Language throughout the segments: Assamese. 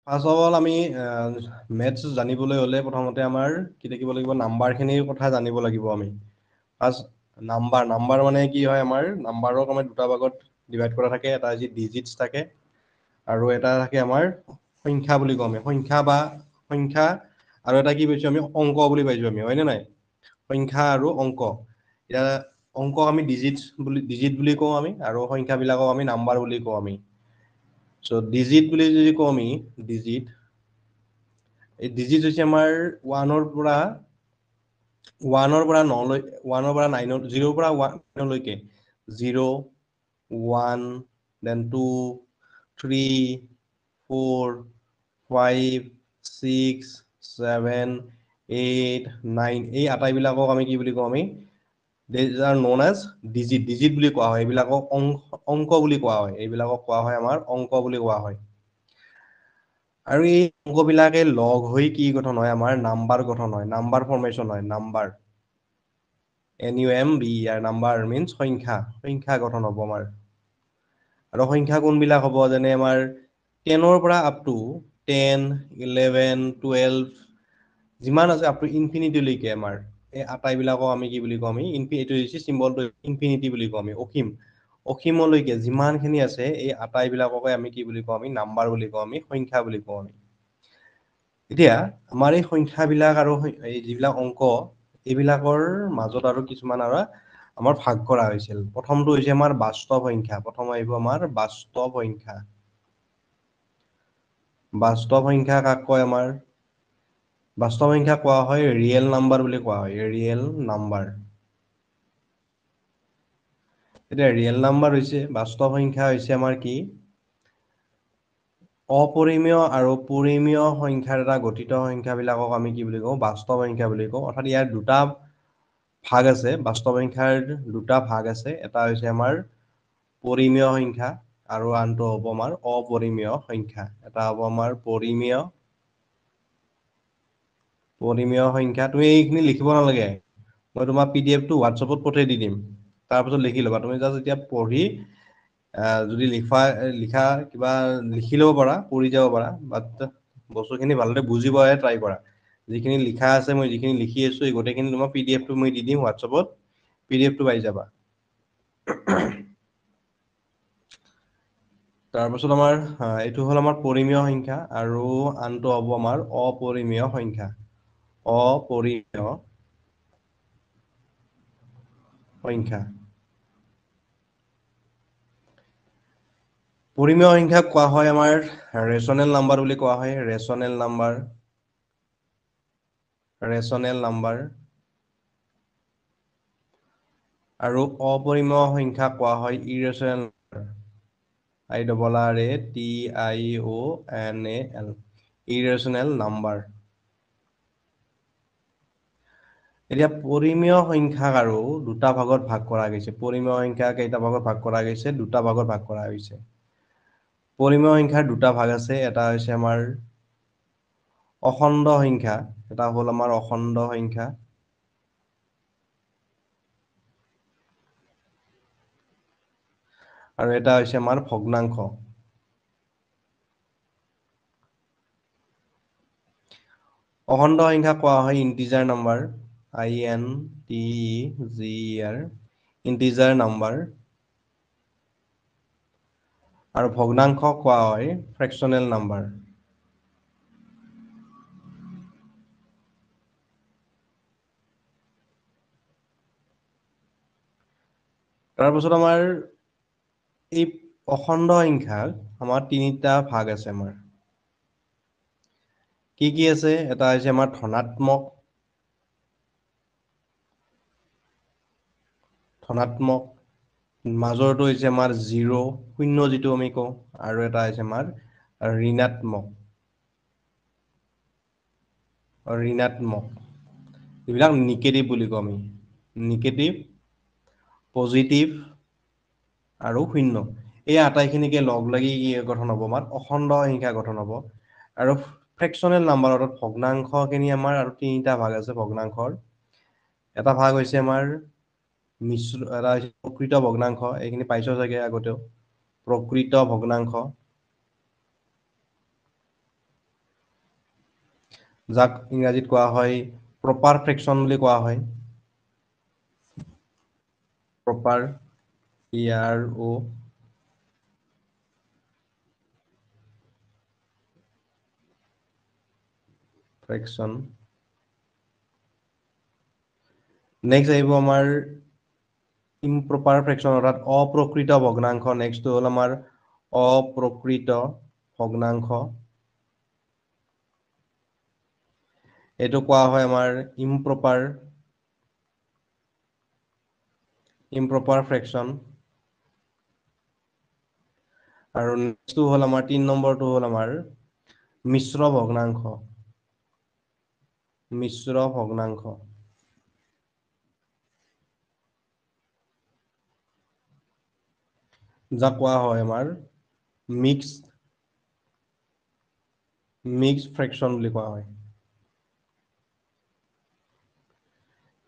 ফাৰ্ষ্ট অফ অল আমি মেথছ জানিবলৈ হ'লে প্ৰথমতে আমাৰ কি থাকিব লাগিব, নাম্বাৰখিনিৰ কথা জানিব লাগিব আমি। ফাৰ্ষ্ট নাম্বাৰ মানে কি হয়, আমাৰ নাম্বাৰক আমাৰ দুটা ভাগত ডিভাইড কৰা থাকে। এটা হৈছে ডিজিটছ থাকে আৰু এটা থাকে আমাৰ সংখ্যা বুলি কওঁ আমি। সংখ্যা আৰু এটা কি পাইছোঁ আমি, অংক বুলি পাইছোঁ আমি, হয়নে নাই? সংখ্যা আৰু অংক। এতিয়া অংক আমি ডিজিট বুলি কওঁ আমি, আৰু সংখ্যাবিলাকক আমি নাম্বাৰ বুলি কওঁ আমি। চ' ডিজিট বুলি যদি কওঁ আমি, এই ডিজিট হৈছে আমাৰ ওৱানৰ পৰা নাইনৰ, জিৰ'ৰ পৰা ওৱানলৈকে। 0, 1, then 2, 3, 4, 5, 6, 7, 8, 9, এই আটাইবিলাকক আমি কি বুলি কওঁ আমি, these are known as digit বুলি কোৱা হয়। এইবিলাকক অংক বুলি কোৱা হয়। এইবিলাকক কোৱা হয় আমাৰ অংক বুলি কোৱা হয়। আৰু এই অংকবিলাকে লগ হৈ কি গঠন হয়, আমাৰ নাম্বাৰ গঠন হয়, নাম্বাৰ ফৰ্মেশ্যন হয়, নাম্বাৰ। NUMBER, নাম্বাৰ মিনছ সংখ্যা গঠন হ'ব আমাৰ। আৰু সংখ্যা কোনবিলাক হ'ব, যেনে আমাৰ 10ৰ পৰা আপ টু 10, 11, 12, যিমান আছে আপ টু ইনফিনিটিলৈকে আমাৰ এই আটাইবিলাকক আমি কি বুলি কওঁ আমি, এইটো হৈছে চিম্বলটো ইনফিনিটি বুলি কওঁ আমি, অসীমলৈকে যিমানখিনি আছে এই আটাইবিলাককে আমি কি বুলি কওঁ, আমি নাম্বাৰ বুলি কওঁ, আমি সংখ্যা বুলি কওঁ আমি। এতিয়া আমাৰ এই সংখ্যাবিলাক আৰু এই যিবিলাক অংক, এইবিলাকৰ মাজত আৰু কিছুমান আৰু আমাৰ ভাগ কৰা হৈছিল। প্ৰথমটো হৈছে আমাৰ বাস্তৱ সংখ্যা। প্ৰথম আহিব আমাৰ বাস্তৱ সংখ্যা। বাস্তৱ সংখ্যা কাক কয় আমাৰ? বাস্তৱ সংখ্যা কোৱা হয় ৰিয়েল নাম্বাৰ বুলি কোৱা হয়, ৰিয়েল নাম্বাৰ। এতিয়া ৰিয়েল নাম্বাৰ হৈছে, বাস্তৱ সংখ্যা হৈছে আমাৰ কি, অপৰিমেয় আৰু পৰিমেয় সংখ্যাৰ দ্বাৰা গঠিত সংখ্যাবিলাকক আমি কি বুলি কওঁ, বাস্তৱ সংখ্যা বুলি কওঁ। অৰ্থাৎ ইয়াৰ দুটা ভাগ আছে, বাস্তৱ সংখ্যাৰ দুটা ভাগ আছে। এটা হৈছে আমাৰ পৰিমেয় সংখ্যা আৰু আনটো হ'ব আমাৰ অপৰিমেয় সংখ্যা। এটা হ'ব আমাৰ পৰিমেয় সংখ্যা। তুমি এইখিনি লিখিব নালাগে, মই তোমাৰ PDF টো হোৱাটছএপত পঠাই দি দিম, তাৰপিছত লিখি ল'বা। তুমি জাষ্ট এতিয়া পঢ়ি যদি লিখা কিবা লিখি ল'ব পাৰা, পঢ়ি যাব পাৰা, বাট বস্তুখিনি ভালদৰে বুজিবহে ট্ৰাই কৰা। যিখিনি লিখা আছে, মই যিখিনি লিখি আছোঁ, এই গোটেইখিনি তোমাৰ PDF টো মই দি দিম হোৱাটছএপত, PDF টো পাই যাবা। তাৰপাছত আমাৰ এইটো হ'ল আমাৰ পৰিমেয় সংখ্যা, আৰু আনটো হ'ব আমাৰ অপৰিমেয় সংখ্যা। অপৰিমেয় সংখ্যা। পৰিমেয় সংখ্যাক কোৱা হয় আমাৰ ৰেচনেল নাম্বাৰ বুলি কোৱা হয়, ৰেচনেল নাম্বাৰ। Rational number. আৰু অপৰিমেয় সংখ্যাক কোৱা হয় irrational number. IRRATIONAL, irrational number. এতিয়া পৰিমেয় সংখ্যাক আৰু দুটা ভাগত ভাগ কৰা গৈছে। পৰিমেয় সংখ্যা কেইটা ভাগত ভাগ কৰা গৈছে? দুটা ভাগত ভাগ কৰা হৈছে। পৰিমেয় সংখ্যাৰ দুটা ভাগ আছে, এটা হৈছে আমাৰ অখণ্ড সংখ্যা, এটা হ'ল আমাৰ অখণ্ড সংখ্যা। আৰু এটা হৈছে আমাৰ ভগ্নাংশ। অখণ্ড সংখ্যাক কোৱা হয় integer number, INTEGER, integer number. আৰু ভগ্নাংশক কোৱা হয় ফ্ৰেকচনেল নাম্বাৰ। তাৰপাছত আমাৰ এই অখণ্ড সংখ্যাৰ আমাৰ তিনিটা ভাগ আছে আমাৰ। কি কি আছে? এটা হৈছে আমাৰ ধনাত্মক, মাজৰটো হৈছে আমাৰ 0, শূন্য যিটো আমি কওঁ, আৰু এটা হৈছে আমাৰ ঋণাত্মক। এইবিলাক নিগেটিভ বুলি কওঁ আমি। নিগেটিভ, পজিটিভ আৰু শূন্য। এই আটাইখিনিকে লগ লাগি কি গঠন হ'ব, আমাৰ অখণ্ড সংখ্যা গঠন হ'ব। আৰু ফ্ৰেকচনেল নাম্বাৰ, অৰ্থাৎ ভগ্নাংশখিনি আমাৰ আৰু তিনিটা ভাগ আছে ভগ্নাংশৰ। এটা ভাগ হৈছে আমাৰ এটা হৈছে প্ৰকৃত ভগ্নাংশ, এইখিনি পাইছ চাগে আগতেও, প্ৰকৃত ভগ্নাংশ। যাক ইংৰাজীত কোৱা হয় প্ৰপাৰ ফ্ৰেকশ্যন বুলি কোৱা হয়। Proper PRO fraction. নেক্সট আহিব আমাৰ ইমপ্ৰপাৰ ফ্ৰেকশ্যন অৰ্থাৎ অপ্ৰকৃত ভগ্নাংশ। নেক্সটটো হ'ল আমাৰ অপ্ৰকৃত ভগ্নাংশ। এইটো কোৱা হয় আমাৰ ইমপ্ৰপাৰ ফ্ৰেকশ্যন। আৰু নেক্সটটো হ'ল আমাৰ 3 নম্বৰটো হ'ল আমাৰ মিশ্ৰ ভগ্নাংশ। মিশ্ৰ ভগ্নাংশ। যাক কোৱা হয় আমাৰ মিক্স ফ্ৰেকশ্যন বুলি কোৱা হয়।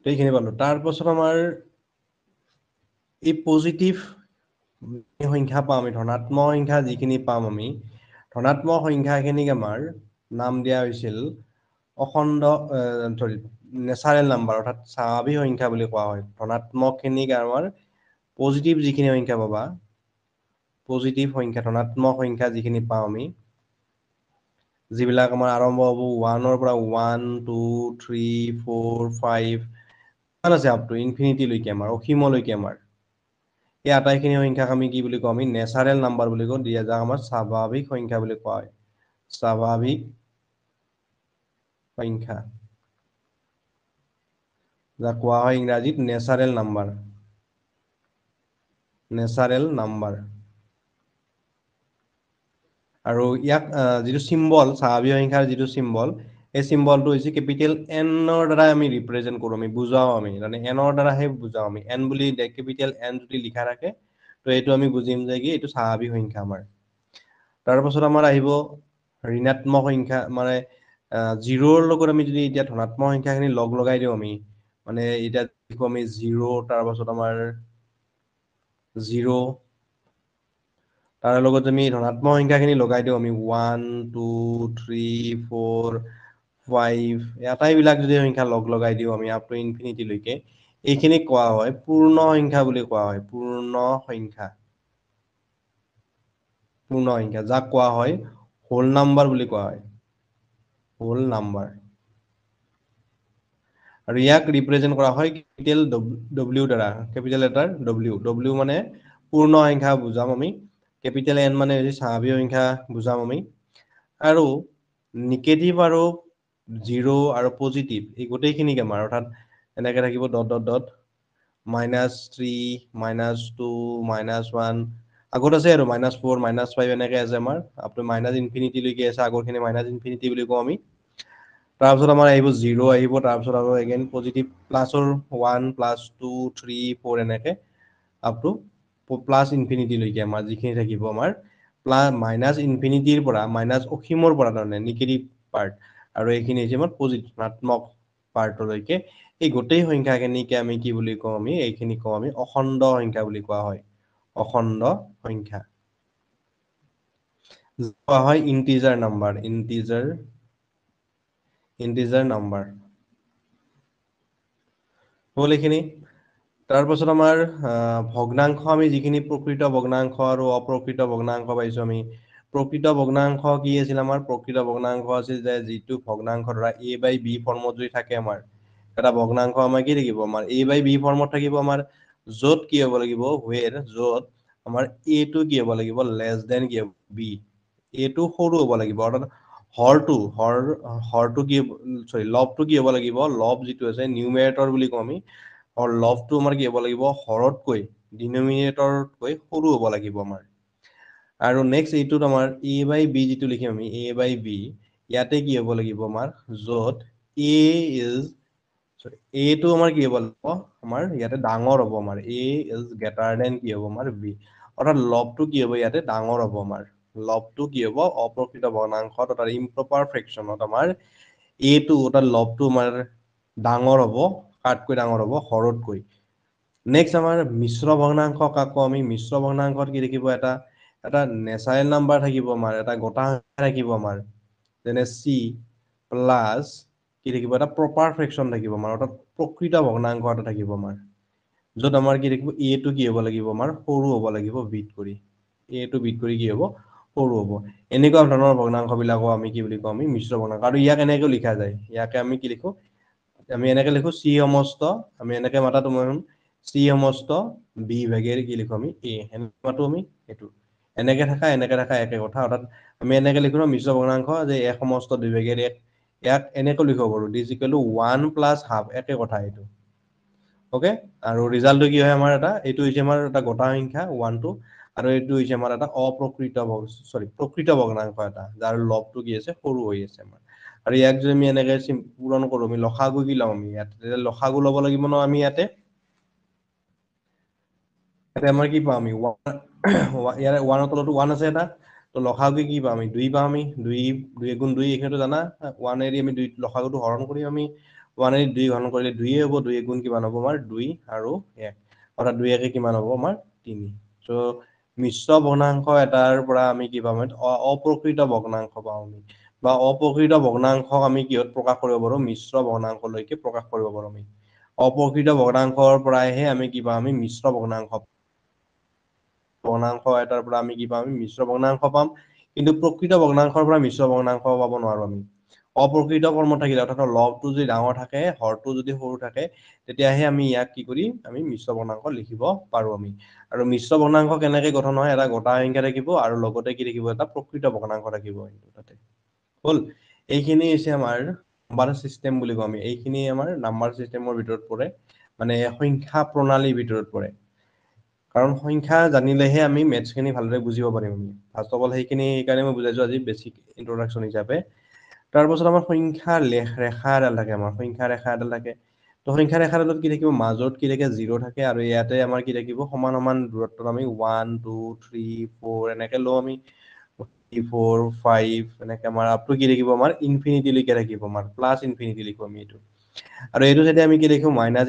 এইখিনি পালো। তাৰপাছত আমাৰ এই পজিটিভ সংখ্যা পাম, আমি ধনাত্মক সংখ্যা যিখিনি পাম আমি, ধনাত্মক সংখ্যাখিনিক আমাৰ নাম দিয়া হৈছিল অখণ্ড নেচাৰেল নাম্বাৰ অৰ্থাৎ স্বাভাৱিক সংখ্যা বুলি কোৱা হয়। ধনাত্মক খিনিক আমাৰ পজিটিভ যিখিনি সংখ্যা পাবা, পজিটিভ সংখ্যা ধনাত্মক সংখ্যা যিখিনি পাওঁ আমি, যিবিলাক আমাৰ আৰম্ভ হ'ব 1-ৰ পৰা 1, 2, 3, 4, 5 আছে আপ টু ইনফিনিটিলৈকে আমাৰ অসীমলৈকে আমাৰ এই আটাইখিনি সংখ্যাক আমি কি বুলি কওঁ, আমি নেচাৰেল নাম্বাৰ বুলি কওঁ, যাক আমাৰ স্বাভাৱিক সংখ্যা বুলি কোৱা হয়। স্বাভাৱিক সংখ্যা, যাক কোৱা হয় ইংৰাজীত নেচাৰেল নাম্বাৰ। Natural number. আৰু ইয়াক যিটো চিম্বল, স্বাভাৱিক সংখ্যাৰ যিটো চিম্বল, এই চিম্বলটো হৈছে কেপিটেল এনৰ দ্বাৰা আমি ৰিপ্ৰেজেন্ট কৰো, আমি বুজাও, আমি মানে এনৰ দ্বাৰাহে বুজাও আমি। এন বুলি কেপিটেল এন যদি লিখা থাকে, ত' এইটো আমি বুজিম যে কি এইটো স্বাভাৱিক সংখ্যা আমাৰ। তাৰপাছত আমাৰ আহিব ঋণাত্মক সংখ্যা, মানে 0ৰ লগত আমি যদি এতিয়া ধনাত্মক সংখ্যাখিনি লগ লগাই দিওঁ আমি, মানে এতিয়া লিখো আমি 0, তাৰপাছত আমাৰ 0, তাৰ লগত আমি ধনাত্মক সংখ্যাখিনি লগাই দিওঁ আমি 1, 2, 3, 4, 5, আটাইবিলাক যদি সংখ্যা লগ লগাই দিওঁ আমি আপ টু ইনফিনিটিলৈকে, এইখিনিক কোৱা হয় পূৰ্ণ সংখ্যা বুলি কোৱা হয়। পূৰ্ণ সংখ্যা। পূৰ্ণ সংখ্যা, যাক কোৱা হয় হোল নাম্বাৰ বুলি কোৱা হয়। Whole number. আৰু ইয়াক ৰিপ্ৰেজেন্ট কৰা হয় কেপিটেল ডব্লিউ দ্বাৰা, কেপিটেল লেটাৰ ডব্লিউ মানে পূৰ্ণ সংখ্যা বুজাম আমি, কেপিটেল এন মানে হৈছে স্বাভাৱিক সংখ্যা বুজাম আমি, আৰু নিগেটিভ আৰু 0 আৰু পজিটিভ এই গোটেইখিনিকে আমাৰ, অৰ্থাৎ এনেকে থাকিব ডট ডট ডট -3, -2, -1, আগত আছে আৰু -4, -5 এনেকে আছে আমাৰ, আপ টু মাইনাছ ইনফিনিটিলৈকে আছে, আগৰখিনি মাইনাছ ইনফিনিটি বুলি কওঁ আমি। তাৰপিছত আমাৰ আহিব 0 আহিব, তাৰপিছত আৰু এগেইন পজিটিভ প্লাছৰ 1, +2, 3, 4 এনেকে আপ টু প্লাছ ইনফিনিটিলৈকে আমাৰ যিখিনি থাকিব আমাৰ মাইনাছ ইনফিনিটিৰ পৰা মাইনাছ অসীমৰ পৰা তাৰমানে নিগেটিভ পাৰ্ট, আৰু এইখিনি হৈছে আমাৰ ধনাত্মক পাৰ্টলৈকে, এই গোটেই সংখ্যাখিনিকে আমি কি বুলি কওঁ, আমি এইখিনি কওঁ আমি অখণ্ড সংখ্যা বুলি কোৱা হয়। অখণ্ড সংখ্যা। কোৱা হয় ইন্টিজাৰ নাম্বাৰ, ইন্টিজাৰ নাম্বাৰ। হ'ল এইখিনি। তাৰপাছত আমাৰ ভগ্নাংশ, আমি যিখিনি প্ৰকৃত ভগ্নাংশ আৰু অপ্ৰকৃত ভগ্নাংশ পাইছো আমি, প্ৰকৃত ভগ্নাংশ কি আছিল আমাৰ, প্ৰকৃত ভগ্নাংশ আছিল যে যিটো ভগ্নাংশ ধৰা a/b ফৰ্মত যদি থাকে আমাৰ, এটা ভগ্নাংশ আমাৰ কি থাকিব, আমাৰ a/b ফৰ্মত থাকিব আমাৰ, য'ত কি হ'ব লাগিব, য'ত আমাৰ a টো কি হ'ব লাগিব, লেছ দেন কি হ'ব, b, a টো সৰু হ'ব লাগিব, অৰ্থাৎ হৰটো কি, লবটো কি হ'ব লাগিব, লব যিটো আছে নিউমেৰেটৰ বুলি কওঁ আমি, লবটো আমাৰ কি হ'ব লাগিব, হৰতকৈ ডিনমিনেটৰতকৈ সৰু হ'ব লাগিব আমাৰ। আৰু নেক্সট এইটোত আমাৰ a/b যিটো লিখিম আমি, a/b ইয়াতে কি হ'ব লাগিব আমাৰ, য'ত a টো আমাৰ কি হ'ব লাগিব, আমাৰ ইয়াতে ডাঙৰ হ'ব আমাৰ, a ইজ গ্ৰেটাৰ দেন কি হ'ব আমাৰ b, অৰ্থাৎ লবটো কি হ'ব ইয়াতে ডাঙৰ হ'ব আমাৰ। লবটো কি হ'ব, অপ্ৰকৃত ভগ্নাংশত অৰ্থাৎ ইমপ্ৰপাৰ ফ্ৰেকশ্যনত আমাৰ a টো অৰ্থাৎ লবটো আমাৰ ডাঙৰ হ'ব, কাতকৈ ডাঙৰ হ'ব হৰতকৈ। নেক্সট আমাৰ মিশ্ৰ ভগ্নাংশ কাক কওঁ আমি, মিশ্ৰ ভগ্নাংশত কি দেখিব, এটা নেচাৰেল নাম্বাৰ থাকিব আমাৰ, এটা গটা সংখ্যা থাকিব আমাৰ, যেনে c, প্লাছ কি থাকিব এটা প্ৰপাৰ ফ্ৰেকশ্যন থাকিব আমাৰ অৰ্থাৎ প্ৰকৃত ভগ্নাংশ এটা থাকিব আমাৰ য'ত আমাৰ কি থাকিব এটো কি হ'ব লাগিব আমাৰ সৰু হ'ব লাগিব বিট কৰি এটো বিট কৰি কি হ'ব সৰু হ'ব এনেকুৱা ধৰণৰ ভগ্নাংশবিলাকো আমি কি বুলি কওঁ আমি মিশ্ৰ ভগ্নাংশ আৰু ইয়াক এনেকৈ লিখা যায় ইয়াকে আমি কি লিখো আমি এনেকে লিখো চি সমস্ত আমি এনেকে মাতাটো মই চি সমস্ত বি ভাগেৰ কি লিখো আমি এ এনেকে মাতো আমি এইটো এনেকে থাকা একে কথা অৰ্থাৎ আমি এনেকে লিখো ন মিশ্ৰ ভগ্নাংশ যে এ সমস্ত দুই ভাগেৰ এক ইয়াক এনেকৈ লিখিব পাৰো দিছ ইকুৱেল টু 1 প্লাছ হাফ একে কথা এইটো ওকে আৰু ৰিজাল্টটো কি হয় আমাৰ এটা এইটো হৈছে আমাৰ এটা গটা সংখ্যা 1 2 আৰু এইটো হৈছে আমাৰ এটা প্ৰকৃত ভগ্নাংশ এটা যাৰ লবটো কি আছে সৰু হৈ আছে আমাৰ আৰু ইয়াক যদি আমি এনেকে পূৰণ কৰো আমি লসাগু কি ল'ম আমি ইয়াতে লসাগু ল'ব লাগিব ন আমি ইয়াতে আমাৰ কি পাম আমি ইয়াৰে 1 ৰ তলতো 1 আছে এটা তো লসাগু কি পাম আমি 2 পাম আমি 2 গুণ 2 এইখিনিতো জানা 1 এৰি আমি 2 লসাগুটো হৰণ কৰিম আমি 1 এৰি 2 হৰণ কৰিলে 2 হ'ব 2 গুণ কিমান হ'ব আমাৰ 2 আৰু 1 অৰ্থাৎ 2 একে কিমান হ'ব আমাৰ 3 সো মিশ্ৰ ভগ্নাংশ এটাৰ পৰা আমি কি পাম অপ্ৰকৃত ভগ্নাংশ পাওঁ আমি বা অপ্ৰকৃত ভগ্নাংশক আমি কিহত প্ৰকাশ কৰিব পাৰো মিশ্ৰ ভগ্নাংশলৈকে প্ৰকাশ কৰিব পাৰো আমি অপ্ৰকৃত ভগ্নাংশৰ পৰাহে আমি কি পাম আমি মিশ্ৰ ভগ্নাংশ এটাৰ পৰা আমি কি পাম আমি মিশ্ৰ ভগ্নাংশ পাম কিন্তু প্ৰকৃত ভগ্নাংশৰ পৰা মিশ্ৰ ভগ্নাংশ পাব নোৱাৰো আমি অপ্ৰকৃত কৰ্ম থাকিলে অৰ্থাৎ লবটো যদি ডাঙৰ থাকে হৰটো যদি সৰু থাকে তেতিয়াহে আমি ইয়াক কি কৰিম আমি মিশ্ৰ ভগ্নাংশ লিখিব পাৰো আমি আৰু মিশ্ৰ ভগ্নাংশ কেনেকে গঠন হয় এটা গটা সংখ্যা থাকিব আৰু লগতে কি থাকিব এটা প্ৰকৃত ভগ্নাংশ থাকিব তাতে হল এইখিনি হৈছে আমাৰ নাম্বাৰ চিষ্টেম বুলি কওঁ আমি এইখিনি আমাৰ নাম্বাৰ চিষ্টেমৰ ভিতৰত পৰে মানে সংখ্যা প্ৰণালীৰ ভিতৰত পৰে কাৰণ সংখ্যা জানিলেহে আমি মেথছখিনি ভালদৰে বুজিব পাৰিম আমি ফাৰ্ষ্ট অফ অল সেইখিনি সেইকাৰণে মই বুজাইছো আজি বেছিক ইন্ট্ৰডাকচন হিচাপে তাৰপাছত আমাৰ সংখ্যা ৰেখা এডাল থাকে আমাৰ সংখ্যা ৰেখা এডাল থাকে তো সংখ্যা ৰেখাডালত কি থাকিব মাজত কি থাকে 0 থাকে আৰু ইয়াতে আমাৰ কি থাকিব সমান সমান দূৰত্বত আমি 1 2 3 4 এনেকে লওঁ আমি 4 5 এনেকে আমাৰ আপটো কি থাকিব আমাৰ ইনফিনিটি লৈকে থাকিব আমাৰ প্লাছ ইনফিনিটি লিখো আমি এইটো আৰু এইটো যদি আমি কি লিখো -1 -2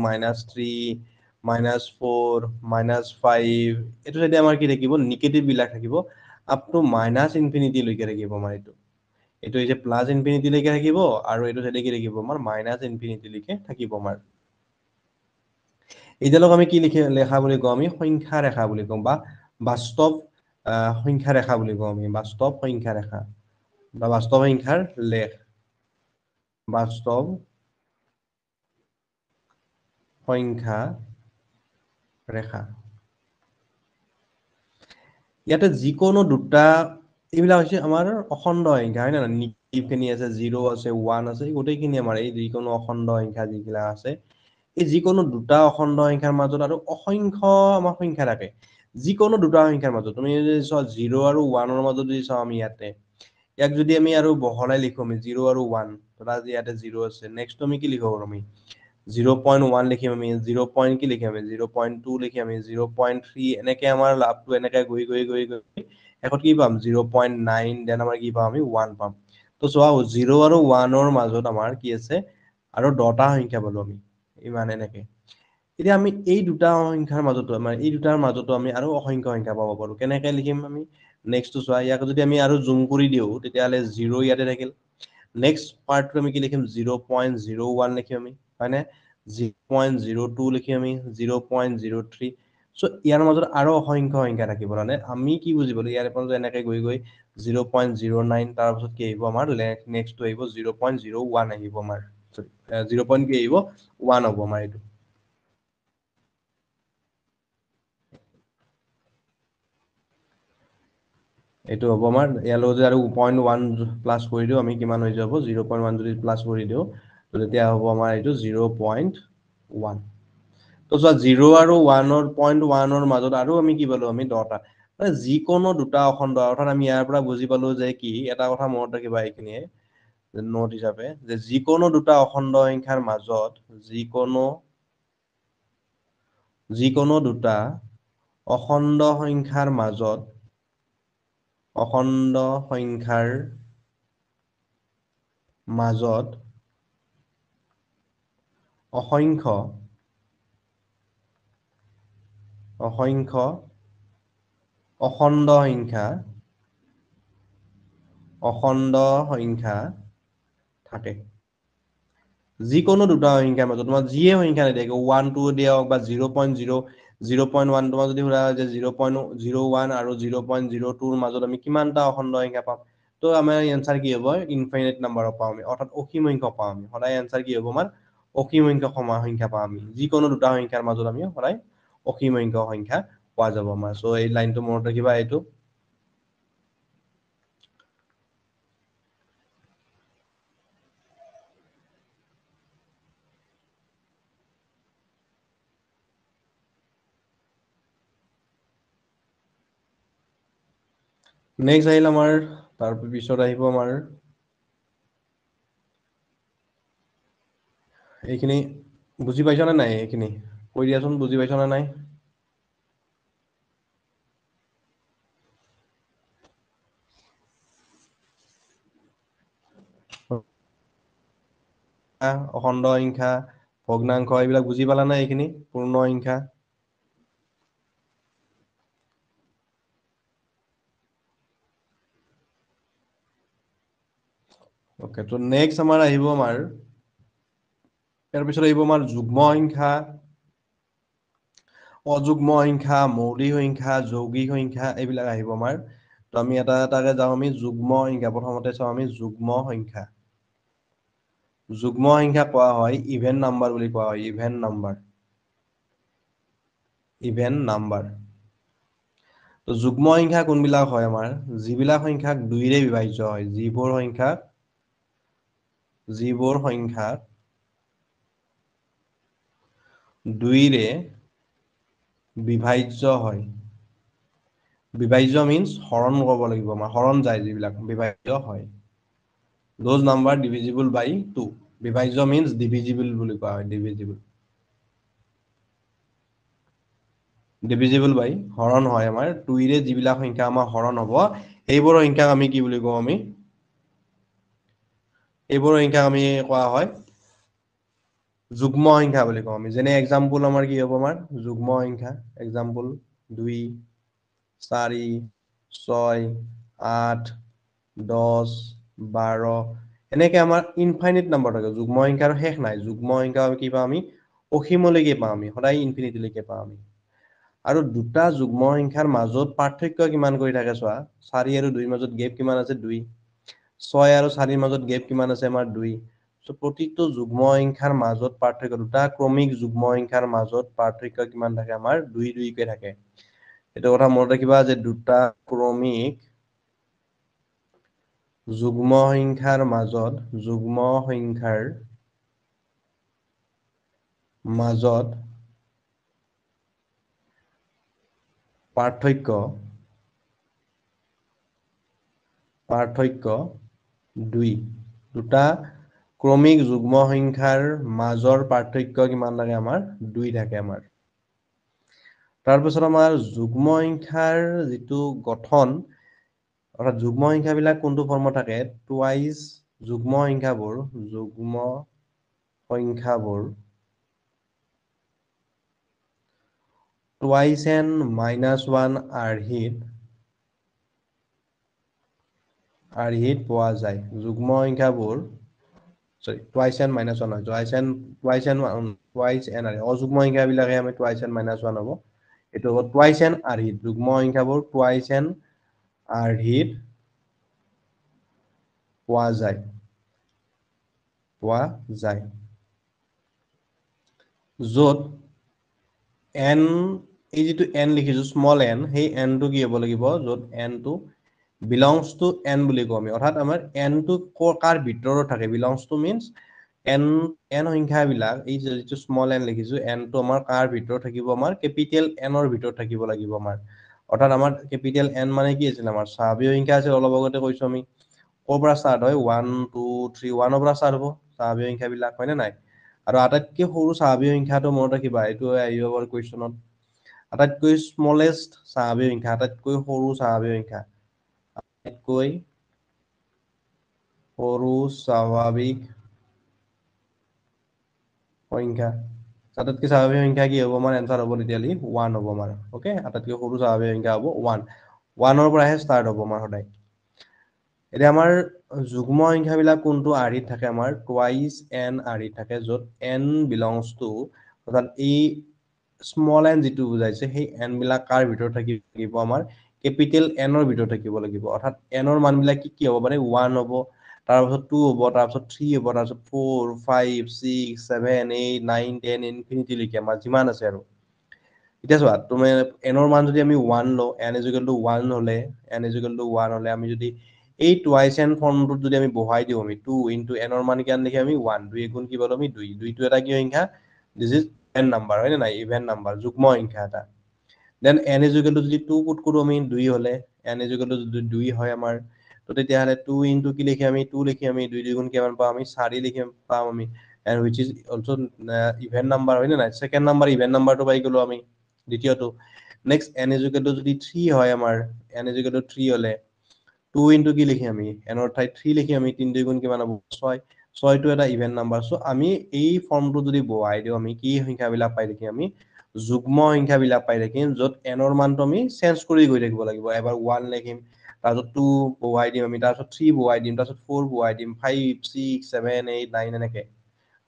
-3 -4 -5 এইটো যদি আমাৰ কি থাকিব নিগেটিভ বিলাক থাকিব আপ টু মাইনাছ ইনফিনিটি লৈকে থাকিব আমাৰ এইটো হৈছে প্লাছ ইনফিনিটি লৈকে থাকিব আৰু এইটো চাইডে কি থাকিব আমাৰ মাইনাছ ইনফিনিটি লৈকে থাকিব আমাৰ এতিয়ালৈক আমি কি লেখা বুলি কওঁ আমি সংখ্যা ৰেখা বুলি কওঁ বা বাস্তৱ সংখ্যা ৰেখা বুলি কওঁ আমি বাস্তৱ সংখ্যা ৰেখা বা বাস্তৱ সংখ্যাৰ লেখ বাস্তৱ সংখ্যা ৰেখা ইয়াতে যিকোনো দুটা এইবিলাক হৈছে আমাৰ অখণ্ড সংখ্যা হয় নে নহয় নিগেটিভ খিনি আছে 0 আছে 1 আছে গোটেইখিনি আমাৰ এই যিকোনো অখণ্ড সংখ্যা যিবিলাক আছে এই যিকোনো দুটা অখণ্ড সংখ্যাৰ মাজত আৰু অসংখ্য আমাৰ সংখ্যা থাকে যিকোনো দুটা সংখ্যাৰ মাজত তুমি যদি চোৱা 0 আৰু 1 ৰ মাজত যদি চাওঁ আমি ইয়াতে ইয়াক যদি আমি আৰু বহলাই লিখো আমি 0 আৰু 1 ধৰা ইয়াতে 0 আছে নেক্সট আমি কি লিখিব পাৰো আমি 0.1 লিখিম আমি 0. কি লিখিম আমি 0.2 লিখিম আমি 0.3 এনেকে আমাৰ লাভটো এনেকে গৈ গৈ গৈ গৈ শেষত কি পাম 0.9 দেন আমাৰ কি পাম আমি 1 পাম তো চোৱা 0 আৰু 1 ৰ মাজত আমাৰ কি আছে আৰু 10টা সংখ্যা পালো আমি ইমান এনেকে এতিয়া আমি এই দুটা সংখ্যাৰ মাজতো আমাৰ এই দুটাৰ মাজতো আমি আৰু অসংখ্য সংখ্যা পাব পাৰো কেনেকে লিখিম আমি নেক্সটটো চোৱা ইয়াক যদি আমি আৰু জুম কৰি দিও তেতিয়াহ'লে 0 ইয়াতে থাকিল নেক্সট পাৰ্টটো আমি কি লিখিম 0.01 লিখিম আমি হয়নে 0.02 লিখিম আমি 0.03 সো ইয়াৰ মাজত আৰু অসংখ্য সংখ্যা থাকিব মানে আমি কি বুজিব ইয়াৰ পৰা এনেকে গৈ গৈ 0.09 তাৰ পাছত কি আহিব আমাৰ নেক্সটটো আহিব 0.01 আহিব আমাৰ 0. কি আহিব 1 হ'ব আমাৰ এইটো এইটো হ'ব আমাৰ ইয়াৰ লগত যদি আৰু 0.1 প্লাছ কৰি দিও আমি কিমান হৈ যাব 0.1 যদি প্লাছ কৰি দিও তো তেতিয়া হ'ব আমাৰ এইটো 0.1 তো চোৱা 0 আৰু 1.1 ৰ মাজত আৰু আমি কি পালো আমি 10টা মানে যিকোনো দুটা অখণ্ড অৰ্থাৎ আমি ইয়াৰ পৰা বুজি পালো যে কি এটা কথা মনত ৰাখিবা এইখিনিয়ে নোট হিচাপে যে যিকোনো দুটা অখণ্ড সংখ্যাৰ মাজত যিকোনো দুটা অখণ্ড সংখ্যাৰ মাজত অখণ্ড সংখ্যাৰ মাজত অসংখ্য অসংখ্য অখণ্ড সংখ্যা অখণ্ড সংখ্যা থাকে যিকোনো দুটা সংখ্যাৰ মাজত তোমাৰ যিয়ে সংখ্যা নিদিয়ে 1 2 দিয়ক বা 0.0 0.1 তোমাৰ যদি সুধা হয় যে 0.01 আৰু 0.02 ৰ মাজত আমি কিমানটা অখণ্ড সংখ্যা পাম তো আমাৰ এনসাৰ কি হ'ব ইনফাইনাইট নাম্বাৰ পাম আমি অৰ্থাৎ অসীম সংখ্যক পাম আমি সদায় এনসাৰ কি হ'ব আমাৰ অসীম সংখ্যক সংখ্যা পাম আমি যিকোনো দুটা সংখ্যাৰ মাজত আমি সদায় অসীম সংখ্যক সংখ্যা পোৱা যাব আমাৰ সো এই লাইনটো মনত ৰাখিবা এইটো নেক্সট আহিল আমাৰ তাৰ পিছত আহিব আমাৰ এইখিনি বুজি পাইছা নে নাই এইখিনি কৈ দিয়াচোন বুজি পাইছা নে নাই অখণ্ড সংখ্যা ভগ্নাংশ এইবিলাক বুজি পালা নাই এইখিনি পূৰ্ণ সংখ্যা ওকে তো নেক্সট আমাৰ আহিব আমাৰ ইয়াৰ পিছত আহিব আমাৰ যুগ্ম সংখ্যা অযুগ্ম সংখ্যা মৌলিক সংখ্যা যৌগিক সংখ্যা এইবিলাক আহিব আমাৰ তো আমি এটা এটাকে যাওঁ আমি যুগ্ম সংখ্যা প্ৰথমতে চাওঁ আমি যুগ্ম সংখ্যা যুগ্ম সংখ্যা কোৱা হয় ইভেন নাম্বাৰ বুলি কোৱা হয় ইভেন নাম্বাৰ তো যুগ্ম সংখ্যা কোনবিলাক হয় আমাৰ যিবিলাক সংখ্যাক 2 ৰে বিভাজ্য হয় যিবোৰ সংখ্যাক 2 ৰে বিভাজ্য হয় বিভাজ্য মিন্স হৰণ ক'ব লাগিব আমাৰ হৰণ যায় যিবিলাক বিভাজ্য হয় those number divisible by 2 বিভাজ্য মিন্স ডিভিজিবল বুলি কোৱা হয় ডিভিজিবল বাই হৰণ হয় আমাৰ 2 ৰে যিবিলাক সংখ্যা আমাৰ হৰণ হ'ব এইবোৰ সংখ্যাক আমি কি বুলি কওঁ আমি এইবোৰ সংখ্যাক আমি কোৱা হয় যুগ্ম সংখ্যা বুলি কওঁ আমি যেনে এক্সাম্পল আমাৰ কি হ'ব আমাৰ যুগ্ম সংখ্যা এক্সাম্পল 2 4 6 8 10 12 এনেকে আমাৰ ইনফাইনিট নাম্বাৰ থাকে যুগ্ম সংখ্যাৰ শেষ নাই যুগ্ম সংখ্যা কি পাওঁ আমি অসীমলৈকে পাওঁ আমি সদায় ইনফিনিটিলৈকে পাওঁ আমি আৰু দুটা যুগ্ম সংখ্যাৰ মাজত পাৰ্থক্য কিমান কৰি থাকে চোৱা 4 আৰু 2 মাজত গেপ কিমান আছে 2 6 আৰু 4 মাজত গেপ কিমান আছে আমাৰ 2 সো প্ৰতিটো যুগ্ম সংখ্যাৰ মাজত পাৰ্থক্য দুটা ক্ৰমিক যুগ্ম সংখ্যাৰ মাজত পাৰ্থক্য কিমান থাকে আমাৰ 2 2 কে থাকে এইটো কথা মনত ৰাখিবা যে দুটা ক্ৰমিক যুগ্ম সংখ্যাৰ মাজত পাৰ্থক্য 2 দুটা ক্ৰমিক যুগ্ম সংখ্যাৰ মাজৰ পাৰ্থক্য কিমান থাকে আমাৰ 2 থাকে আমাৰ তাৰপিছত আমাৰ যুগ্ম সংখ্যাৰ যিটো গঠন অৰ্থাৎ যুগ্ম সংখ্যাবিলাক কোনটো ফৰ্মত থাকে টুৱাইজ যুগ্ম সংখ্যাবোৰ টুৱাইচ এন মাইনাছ 1 আৰ্হিত পোৱা যায় যুগ্ম সংখ্যাবোৰ টুৱাইচ এন মাইনাছ 1 হয় টুৱাইচ এন অযুগ্ম সংখ্যাবিলাকে আমি টুৱাইচ এন মাইনাছ 1 হ'ব এইটো হ'ব টুৱাইচ এন আৰ্হিত যুগ্ম সংখ্যাবোৰ টুৱাইচ এন আৰ্হিত পোৱা যায় য'ত এন এই যিটো এন লিখিছো স্মল এন সেই এনটো কি হ'ব লাগিব য'ত এনটো বিলংছ টু এন বুলি কওঁ আমি অৰ্থাৎ আমাৰ এনটো কাৰ ভিতৰত থাকে belongs to means N N সংখ্যাবিলাক এই যিটো স্মল এন লিখিছো এনটো আমাৰ কাৰ ভিতৰত থাকিব আমাৰ কেপিটেল এনৰ ভিতৰত থাকিব লাগিব আমাৰ অৰ্থাৎ আমাৰ কেপিটেল এন মানে কি আছিল আমাৰ স্বাভাৱিক সংখ্যা আছিল অলপ আগতে কৈছো আমি ক'ৰ পৰা ষ্টাৰ্ট হয় 1 2 3 1 ৰ পৰা ষ্টাৰ্ট হ'ব স্বাভাৱিক সংখ্যাবিলাক হয় নে নাই আৰু আটাইতকৈ সৰু স্বাভাৱিক সংখ্যাটো মনত ৰাখিবা এইটো আহিব পাৰে কুৱেশ্যনত আটাইতকৈ স্মলেষ্ট স্বাভাৱিক সংখ্যা আটাইতকৈ সৰু স্বাভাৱিক সংখ্যা আটাইতকৈ সৰু স্বাভাৱিক সংখ্যা আটাইতকৈ স্বাভাৱিক সংখ্যা কি হ'ব আমাৰ এনসাৰ হ'ব তেতিয়াহ'লে 1 হ'ব আমাৰ ওকে আটাইতকৈ সৰু স্বাভাৱিক সংখ্যা হ'ব 1 1 ৰ পৰাহে ষ্টাৰ্ট হ'ব আমাৰ সদায় এতিয়া আমাৰ যুগ্ম সংখ্যাবিলাক কোনটো আৰ্হিত থাকে আমাৰ টুৱাইচ এন আৰ্হিত থাকে য'ত এন বিলংছ টু অৰ্থাৎ এই স্মল এন যিটো বুজাইছে সেই এন বিলাক কাৰ ভিতৰত থাকিব আমাৰ কেপিটেল এনৰ ভিতৰত থাকিব লাগিব অৰ্থাৎ এনৰ মানবিলাক কি হ'ব পাৰে 1 হ'ব তাৰপিছত 2 হ'ব তাৰপিছত 3 হ'ব তাৰপিছত 4 5 6 7 8 9 10 ইনফিনিটি লৈকে আমাৰ যিমান আছে আৰু এতিয়া চোৱা তুমি এনৰ মান যদি আমি 1 লওঁ n = 1 হলে n = 1 হলে আমি যদি এই টুৱাইচ এন ফৰ্মটোত যদি আমি বহাই দিওঁ আমি 2 ইনটু এনৰ মান কিমান লিখি আমি 1 2 গুণ কি পালো আমি 2 2টো এটা কি সংখ্যা দিস ইজ ইভেন নাম্বাৰ হয় নে নাই ইভেন নাম্বাৰ যুগ্ম সংখ্যা এটা দেন n = যদি 2 পুট কৰো আমি 2 হলে n = যদি 2 হয় আমাৰ তো তেতিয়াহলে 2 ইনটু কি লিখি আমি 2 লিখি আমি 2 2 গুণ কিমান পাম আমি 4 লিখি পাম আমি and which is also even number হয় নে নাই সেকেন্ড নাম্বাৰ ইভেন নাম্বাৰটো পাই গলো আমি দ্বিতীয়টো নেক্সট n = যদি 3 হয় আমাৰ n = 3 হলে 2 ইনটু কি লিখি আমি এনৰ ঠাইত 3 লিখি আমি 3 2 গুণ কিমান হ'ব 6 6টো এটা ইভেন নাম্বাৰ সো আমি এই ফৰ্মটো যদি বহাই দিও আমি কি সংখ্যাবিলাক পাই দেখি আমি যুগ্ম সংখ্যাবিলাক পাই থাকিম য'ত এনৰ মানটো আমি চেঞ্জ কৰি গৈ থাকিব লাগিব এবাৰ 1 লিখিম তাৰপিছত 2 বহাই দিম আমি তাৰপিছত 3 বহাই দিম তাৰপিছত 4 বহাই দিম 5 6 7 8 9 এনেকে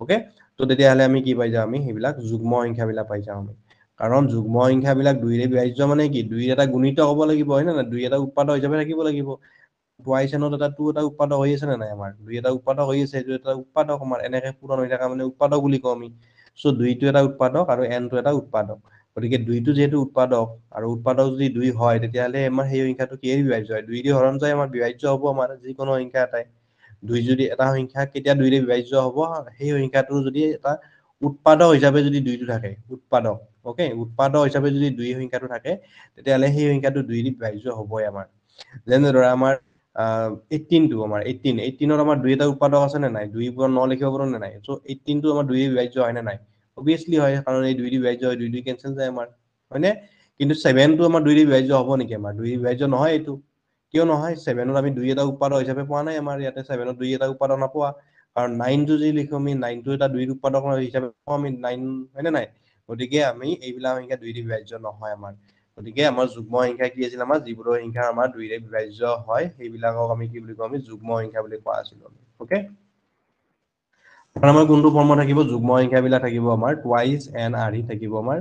ওকে তো তেতিয়াহলে আমি কি পাই যাওঁ আমি সেইবিলাক যুগ্ম সংখ্যাবিলাক পাই যাওঁ আমি কাৰণ যুগ্ম সংখ্যাবিলাক 2 ৰে বিভাজ্য মানে কি 2 এটা গুণিত হ'ব লাগিব হয় না 2 এটা উৎপাদক হিচাপে থাকিব লাগিব টুৱাইচ এনত এটা 2 এটা উৎপাদক হৈ আছে নে নাই আমাৰ 2 এটা উৎপাদক হৈ আছে এইটো এটা উৎপাদক আমাৰ এনেকে পূৰণ হৈ থকা মানে উৎপাদক বুলি কওঁ আমি সো 2টো এটা উৎপাদক আৰু n টো এটা উৎপাদক গতিকে 2টো যেহেতু উৎপাদক আৰু উৎপাদক যদি 2 হয় তেতিয়াহলে আমাৰ সেই সংখ্যাটো কিহে বিভাজ্য হয় 2 দি হৰণ যায় আমাৰ বিভাজ্য হ'ব আমাৰ যিকোনো সংখ্যা এটাই 2 যদি এটা সংখ্যা কেতিয়া 2 ৰে বিভাজ্য হ'ব সেই সংখ্যাটো যদি এটা উৎপাদক হিচাপে যদি 2টো থাকে উৎপাদক ওকে উৎপাদক হিচাপে যদি 2 সংখ্যাটো থাকে তেতিয়াহলে সেই সংখ্যাটো 2 ৰে বিভাজ্য হ'বই আমাৰ যেনে ধৰা আমাৰ 18 টো আমাৰ 18 18ৰ আমাৰ 2 এটা উৎপাদক আছে নে নাই 2 পৰা 9 লিখিব পাৰো নে নাই সো 18 টো আমাৰ 2 ৰে বিভাজ্য হয় নে নাই অবিয়াসলি হয় কাৰণ এই 2 ৰে বিভাজ্য হয় 2 2 কেনসেল যায় আমাৰ হয়নে কিন্তু 7 টো আমাৰ 2 ৰে বিভাজ্য হ'ব নেকি আমাৰ 2 ৰে বিভাজ্য নহয় এইটো কিয় নহয় 7ত আমি 2 এটা উৎপাদক হিচাপে পোৱা নাই আমাৰ ইয়াতে 7ত 2 এটা উৎপাদক নাপোৱা কাৰণ 9 টো যদি লিখো আমি 9 টো এটা 2 উৎপাদক হিচাপে পাওঁ আমি 9 হয়নে নাই গতিকে আমি এইবিলাক সংখ্যা 2 ৰে বিভাজ্য নহয় আমাৰ গতিকে আমাৰ যুগ্ম সংখ্যা কি আছিল আমাৰ যিবোৰ সংখ্যা আমাৰ 2 ৰে বিভাজ্য হয় সেইবিলাকক আমি কি বুলি কওঁ আমি যুগ্ম সংখ্যা বুলি কোৱা আছিল ওকে আমাৰ কোনটো ফৰ্মত থাকিব যুগ্ম সংখ্যাবিলাক থাকিব আমাৰ টুৱাইচ এন আৰ্হি থাকিব আমাৰ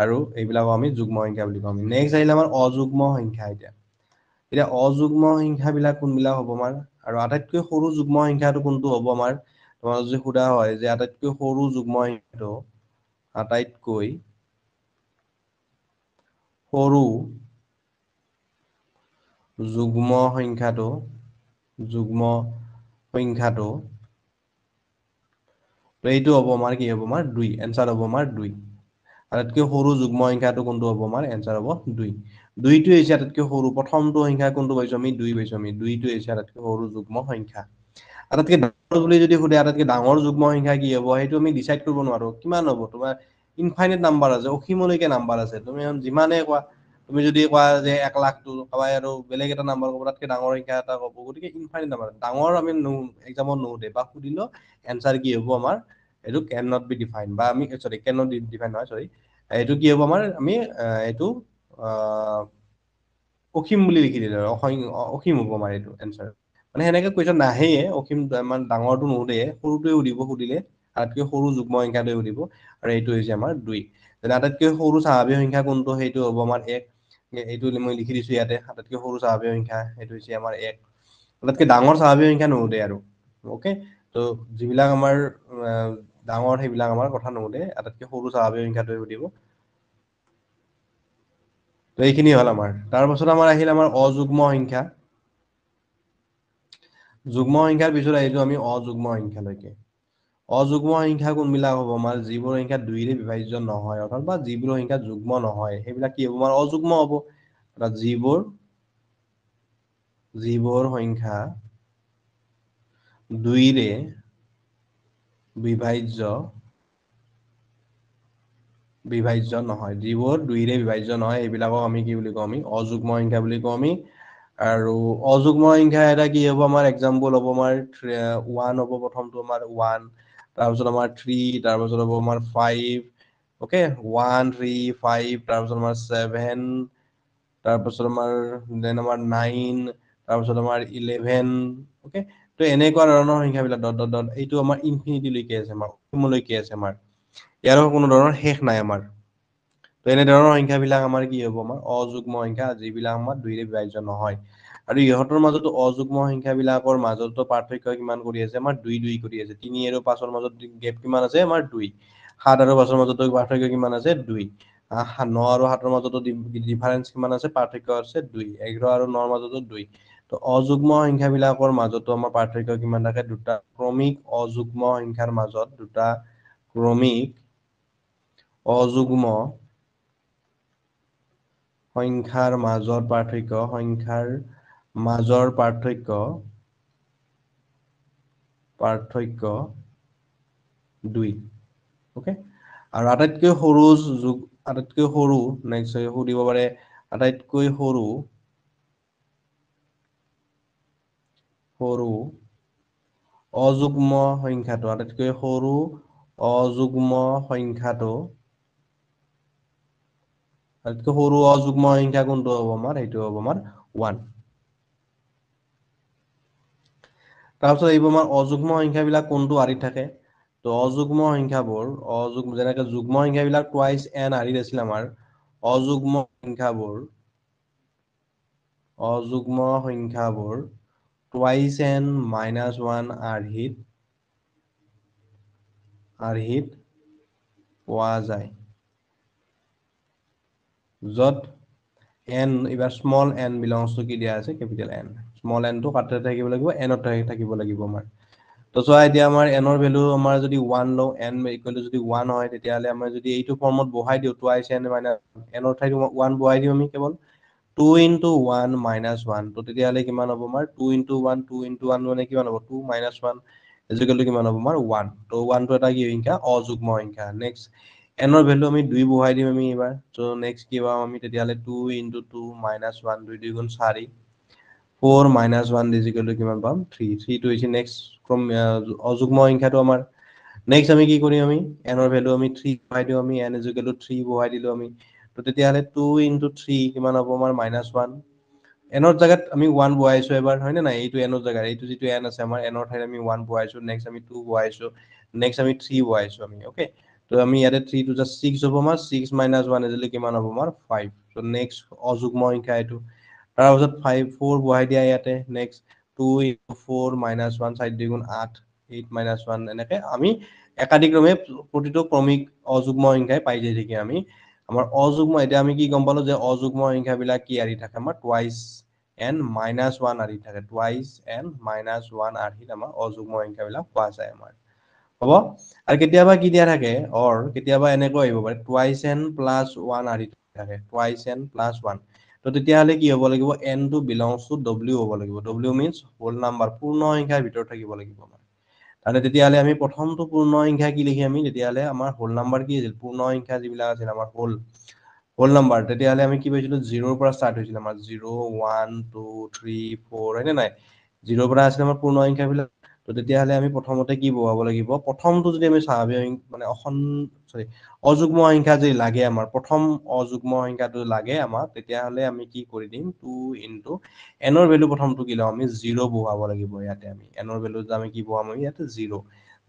আৰু এইবিলাকক আমি যুগ্ম সংখ্যা বুলি কওঁ নেক্সট আহিলে আমাৰ অযুগ্ম সংখ্যা এতিয়া অযুগ্ম সংখ্যাবিলাক কোনবিলাক হ'ব আমাৰ আৰু আটাইতকৈ সৰু যুগ্ম সংখ্যাটো কোনটো হ'ব আমাৰ তোমাক যদি সোধা হয় যে আটাইতকৈ সৰু যুগ্ম সংখ্যাটো আটাইতকৈ সৰু যুগ্ম সংখ্যাটো যুগ্ম সংখ্যাটো তো এইটো হ'ব আমাৰ কি হ'ব আমাৰ 2 এনসাৰ হ'ব আমাৰ 2 আটাইতকৈ সৰু যুগ্ম সংখ্যাটো কোনটো হ'ব আমাৰ এনসাৰ হ'ব 2 2টো হৈছে আটাইতকৈ সৰু প্ৰথমটো সংখ্যা কোনটো পাইছো আমি 2 পাইছো আমি 2টো হৈছে আটাইতকৈ সৰু যুগ্ম সংখ্যা আটাইতকৈ ডাঙৰ বুলি যদি সোধে আটাইতকৈ ডাঙৰ যুগ্ম সংখ্যা কি হ'ব সেইটো আমি ডিসাইড কৰিব নোৱাৰো কিমান হ'ব তোমাৰ ইনফাইনাইট নাম্বাৰ আছে অসীমলৈকে নাম্বাৰ আছে তুমি যিমানে কোৱা তুমি যদি কোৱা যে 1 লাখটো কাবাই আৰু বেলেগ এটা নাম্বাৰ ক'ব তাতকৈ ডাঙৰ সংখ্যা এটা ক'ব গতিকে ইনফাইনাইট নাম্বাৰ ডাঙৰ আমি এক্সামত নুসুধে বা সুধিলেও এনসাৰ কি হ'ব আমাৰ এইটো ক্যান নট বি ডিফাইন বা আমি সৰি ক্যান নট ডিফাইন নহয় সৰি এইটো কি হ'ব আমাৰ আমি এইটো অসীম বুলি লিখি দিলে অসীম হ'ব আমাৰ এইটো এনসাৰ মানে সেনেকে কুৱেশ্যন নাহে অসীম ইমান ডাঙৰটো নুসুধে সৰুটোৱে সুধিব সুধিলে আটাইতকৈ সৰু যুগ্ম সংখ্যাটোৱে সুধিব আৰু এইটো হৈছে আমাৰ 2 যেনে আটাইতকৈ সৰু স্বাভাৱিক সংখ্যা কোনটো সেইটো হ'ব আমাৰ 1 এইটো মই লিখি দিছো ইয়াতে আটাইতকৈ সৰু স্বাভাৱিক সংখ্যা এইটো হৈছে আমাৰ 1 আটাইতকৈ ডাঙৰ স্বাভাৱিক সংখ্যা নুসুধে আৰু ওকে তো যিবিলাক আমাৰ ডাঙৰ সেইবিলাক আমাৰ কথা নুসুধে আটাইতকৈ সৰু স্বাভাৱিক সংখ্যাটোৱে সুধিব তো এইখিনি হ'ল আমাৰ তাৰ পাছত আমাৰ আহিল আমাৰ অযুগ্ম সংখ্যা যুগ্ম সংখ্যাৰ পিছত আহিছো আমি অযুগ্ম সংখ্যালৈকে অযুগ্ম সংখ্যা কোনবিলাক হ'ব আমাৰ যিবোৰ সংখ্যা 2 ৰে বিভাজ্য নহয় অথবা যিবোৰ সংখ্যা যুগ্ম নহয় সেইবিলাক কি হ'ব আমাৰ অযুগ্ম হ'ব অৰ্থাৎ যিবোৰ সংখ্যা 2 ৰে বিভাজ্য নহয় যিবোৰ 2 ৰে বিভাজ্য নহয় এইবিলাকক আমি কি বুলি কওঁ আমি অযুগ্ম সংখ্যা বুলি কওঁ আমি আৰু অযুগ্ম সংখ্যা এটা কি হ'ব আমাৰ এক্সাম্পল হ'ব আমাৰ 1 হ'ব প্ৰথমটো আমাৰ 1 তাৰপিছত আমাৰ 3 তাৰপিছত হ'ব আমাৰ 5 ওকে 1 3 5 তাৰপিছত আমাৰ 7 তাৰপিছত আমাৰ দেন আমাৰ 9 তাৰপিছত আমাৰ 11 ওকে তো এনেকুৱা ধৰণৰ সংখ্যাবিলাক ডট ডট ডট এইটো আমাৰ ইনফিনিটিলৈকে আছে আমাৰ অসীমলৈকে আছে আমাৰ ইয়াৰো কোনো ধৰণৰ শেষ নাই আমাৰ তো এনেধৰণৰ সংখ্যাবিলাক আমাৰ কি হ'ব আমাৰ অযুগ্ম সংখ্যা যিবিলাক আমাৰ 2ৰে বিভাজ্য নহয় আৰু ইহঁতৰ মাজতো অযুগ্ম সংখ্যাবিলাকৰ মাজতো পাৰ্থক্য কিমান কৰি আছে আমাৰ 2 2 কৰি আছে 3 আৰু 5ৰ মাজত গেপ কিমান আছে আমাৰ 2 7 আৰু 5ৰ মাজতো পাৰ্থক্য কিমান আছে 2 9 আৰু 7ৰ মাজতো ডিফাৰেন্স কিমান আছে পাৰ্থক্য আছে 2 11 আৰু 9ৰ মাজতো 2 তো অযুগ্ম সংখ্যাবিলাকৰ মাজতো আমাৰ পাৰ্থক্য কিমান থাকে দুটা ক্ৰমিক অযুগ্ম সংখ্যাৰ মাজত দুটা ক্ৰমিক অযুগ্ম সংখ্যাৰ মাজৰ পাৰ্থক্য 2 ওকে আৰু আটাইতকৈ সৰু নেক্সট সুধিব পাৰে আটাইতকৈ সৰু অযুগ্ম সংখ্যাটো আটাইতকৈ সৰু অযুগ্ম সংখ্যাটো আটাইতকৈ সৰু অযুগ্ম সংখ্যা কোনটো হ'ব আমাৰ সেইটো হ'ব আমাৰ 1 তাৰপিছত এইবোৰ আমাৰ অযুগ্ম সংখ্যাবিলাক কোনটো আৰিত থাকে তো অযুগ্ম সংখ্যাবোৰ যেনেকৈ যুগ্ম সংখ্যাবিলাক টুৱাইচ n আৰিত আছিল আমাৰ অযুগ্ম সংখ্যাবোৰ টুৱাইচ n -1 আৰ্হিত পোৱা যায় য'ত n এইবাৰ স্মল n বিলংছ টু কি দিয়া আছে কেপিটেল N স্মল n টো কাটতে থাকিব লাগিব n থাকিব লাগিব আমাৰ তো চোৱা এতিয়া আমাৰ n ৰ ভ্যালু আমাৰ যদি 1 লও n ইকুৱেল টু যদি 1 হয় তেতিয়াহ'লে আমাৰ যদি এইটো ফৰ্মত বহাই দিও টুৱাইচ n n ৰ ঠাইত 1 বহাই দিও আমি কেৱল 2 into 1 minus 1 তো তেতিয়াহ'লে কিমান হ'ব আমাৰ 2 into 1 মানে কিমান হ'ব 2 minus 1 ইকুৱেল টু কিমান হ'ব আমাৰ 1 তো 1 টো এটা কি সংখ্যা অযুগ্ম সংখ্যা নেক্সট n ৰ ভ্যালু আমি 2 বহাই দিম আমি এবাৰ সো নেক্সট কি পাম আমি তেতিয়াহ'লে 2 into 2 minus 1 2 2 গুণ 4 4 minus 1 is equal to কিমান পাম 3 3 টো হৈছে নেক্সট ফ্ৰম অযুগ্ম সংখ্যাটো আমাৰ নেক্সট আমি কি কৰিম আমি n ৰ ভ্যালু আমি 3 বহাই দিও আমি n is equal to 3 বহাই দিলো আমি তো তেতিয়াহ'লে 2 into 3 কিমান হ'ব আমাৰ -1 n ৰ জায়গাত আমি 1 বহাইছো এবাৰ হয় না নাই এইটো n ৰ জায়গাত এইটো যিটো n আছে আমাৰ n ৰ ঠাইত আমি 1 বহাইছো নেক্সট আমি 2 বহাইছো নেক্সট আমি 3 বহাইছো আমি ওকে তো আমি ইয়াতে 3 to just 6 হ'ব আমাৰ 6 minus 1 ইজলি কিমান হ'ব আমাৰ 5 তো নেক্সট অযুগ্ম সংখ্যা এইটো তাৰপিছত 5 4 বহাই দিয়া ইয়াতে নেক্সট 2 into 4 minus 1 4 2 গুণ 8 8 minus 1 এনেকে আমি একাধিক্ৰমে প্ৰতিটো ক্ৰমিক অযুগ্ম সংখ্যাই পাই যাই থাকি আমি আমাৰ অযুগ্ম এতিয়া আমি কি গম পালো যে অযুগ্ম সংখ্যাবিলাক কি আৰি থাকে আমাৰ টুৱাইচ n -1 আৰি থাকে টুৱাইচ n -1 আৰিত আমাৰ অযুগ্ম সংখ্যাবিলাক পোৱা যায় আমাৰ হ'ব আৰু কেতিয়াবা কি দিয়া থাকে কেতিয়াবা এনেকৈ আহিব পাৰে টুৱাইচ n +1 আৰি থাকে টুৱাইচ n +1 তো তেতিয়াহ'লে কি হ'ব লাগিব n টো বিলংছ টু w হ'ব লাগিব w মিন্স হোল নাম্বাৰ পূৰ্ণ সংখ্যাৰ ভিতৰত থাকিব লাগিব মানে তেতিয়াহ'লে আমি প্ৰথমটো পূৰ্ণ সংখ্যা কি লিখি আমি তেতিয়াহ'লে আমাৰ হোল নাম্বাৰ কি আছিল পূৰ্ণ সংখ্যা যিবিলাক আছিল আমাৰ হোল নাম্বাৰ তেতিয়াহ'লে আমি কি পাইছিলো 0 ৰ পৰা ষ্টাৰ্ট হৈছিল আমাৰ 0 1 2 3 4 হয় নে নাই 0 ৰ পৰা আছিল আমাৰ পূৰ্ণ সংখ্যাবিলাক তো তেতিয়াহ'লে আমি প্ৰথমতে কি বহাব লাগিব প্ৰথমটো যদি আমি স্বাভাৱিক মানে অযুগ্ম সংখ্যা যদি লাগে আমাৰ প্ৰথম অযুগ্ম সংখ্যাটো লাগে আমাক তেতিয়াহ'লে আমি কি কৰি দিম 2 into n ৰ ভ্যালু প্ৰথমটো কি লওঁ আমি 0 বহাব লাগিব ইয়াতে আমি n ৰ ভ্যালু আমি কি বহাম আমি ইয়াতে 0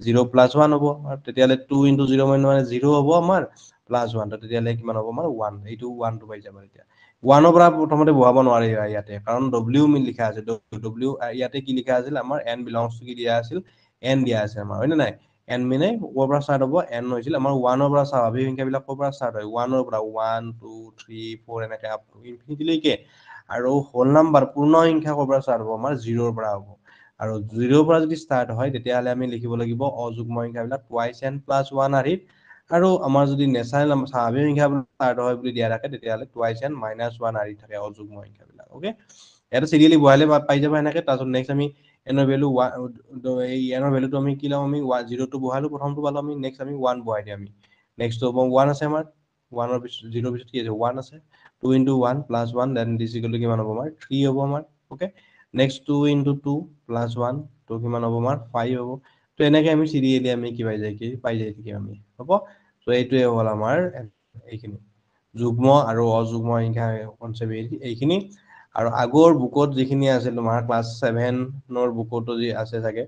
0 + 1 হ'ব আৰু তেতিয়াহ'লে 2 into 0 মানে 0 হ'ব আমাৰ +1 তো তেতিয়াহ'লে কিমান হ'ব আমাৰ 1 এইটো 1 টো পাই যাবা এতিয়া 1 ৰ পৰা প্ৰথমতে বহাব নোৱাৰি ইয়াতে কাৰণ w লিখা আছে w ইয়াতে কি লিখা আছিল আমাৰ n belongs to কি দিয়া আছিল n দিয়া আছে আমাৰ হয় নে নাই n মানে ক'ৰ পৰা ষ্টাৰ্ট হ'ব n হৈছিল আমাৰ 1 ৰ পৰা স্বাভাৱিক সংখ্যাবিলাক ক'ৰ পৰা ষ্টাৰ্ট হয় 1 ৰ পৰা 1 2 3 4 এনেকে আপ টু ইনফিনিটি লৈকে আৰু হোল নাম্বাৰ পূৰ্ণ সংখ্যা ক'ৰ পৰা ষ্টাৰ্ট হ'ব আমাৰ 0 ৰ পৰা হ'ব আৰু 0 ৰ পৰা যদি ষ্টাৰ্ট হয় তেতিয়াহ'লে আমি লিখিব লাগিব অযুগ্ম সংখ্যাবিলাক টুৱাইচ n +1 আৰিত আৰু আমাৰ যদি নেচাৰেল স্বাভাৱিক সংখ্যা ষ্টাৰ্ট হয় বুলি দিয়া থাকে তেতিয়াহ'লে টুৱাইচ n -1 আৰিত থাকে অযুগ্ম সংখ্যাবিলাক ওকে এটা চিৰিয়েলি বহালে পাই যাবা এনেকে তাৰপিছত নেক্সট আমি n ৰ ভ্যালু এই n ৰ ভ্যালুটো আমি কি লওঁ আমি 0 টো বহালো প্ৰথমটো পালো আমি নেক্সট আমি 1 বহাই দিম আমি নেক্সট হ'ব 1 আছে আমাৰ 1 ৰ পিছত 0 ৰ পিছত কি আছে 1 আছে 2 into 1 + 1 then this equal to কিমান হ'ব আমাৰ 3 হ'ব আমাৰ ওকে নেক্সট 2 into 2 + 1 তো কিমান হ'ব আমাৰ 5 হ'ব তো এনেকে আমি চিৰিয়েলি আমি কি পাই যাই থাকিম আমি হ'ব তো এইটোৱে হ'ল আমাৰ এইখিনি যুগ্ম আৰু অযুগ্ম সংখ্যা কনচেপ্ট এইখিনি আৰু আগৰ বুকত যিখিনি আছিল তোমাৰ ক্লাছ 7ৰ বুকতো যি আছে চাগে,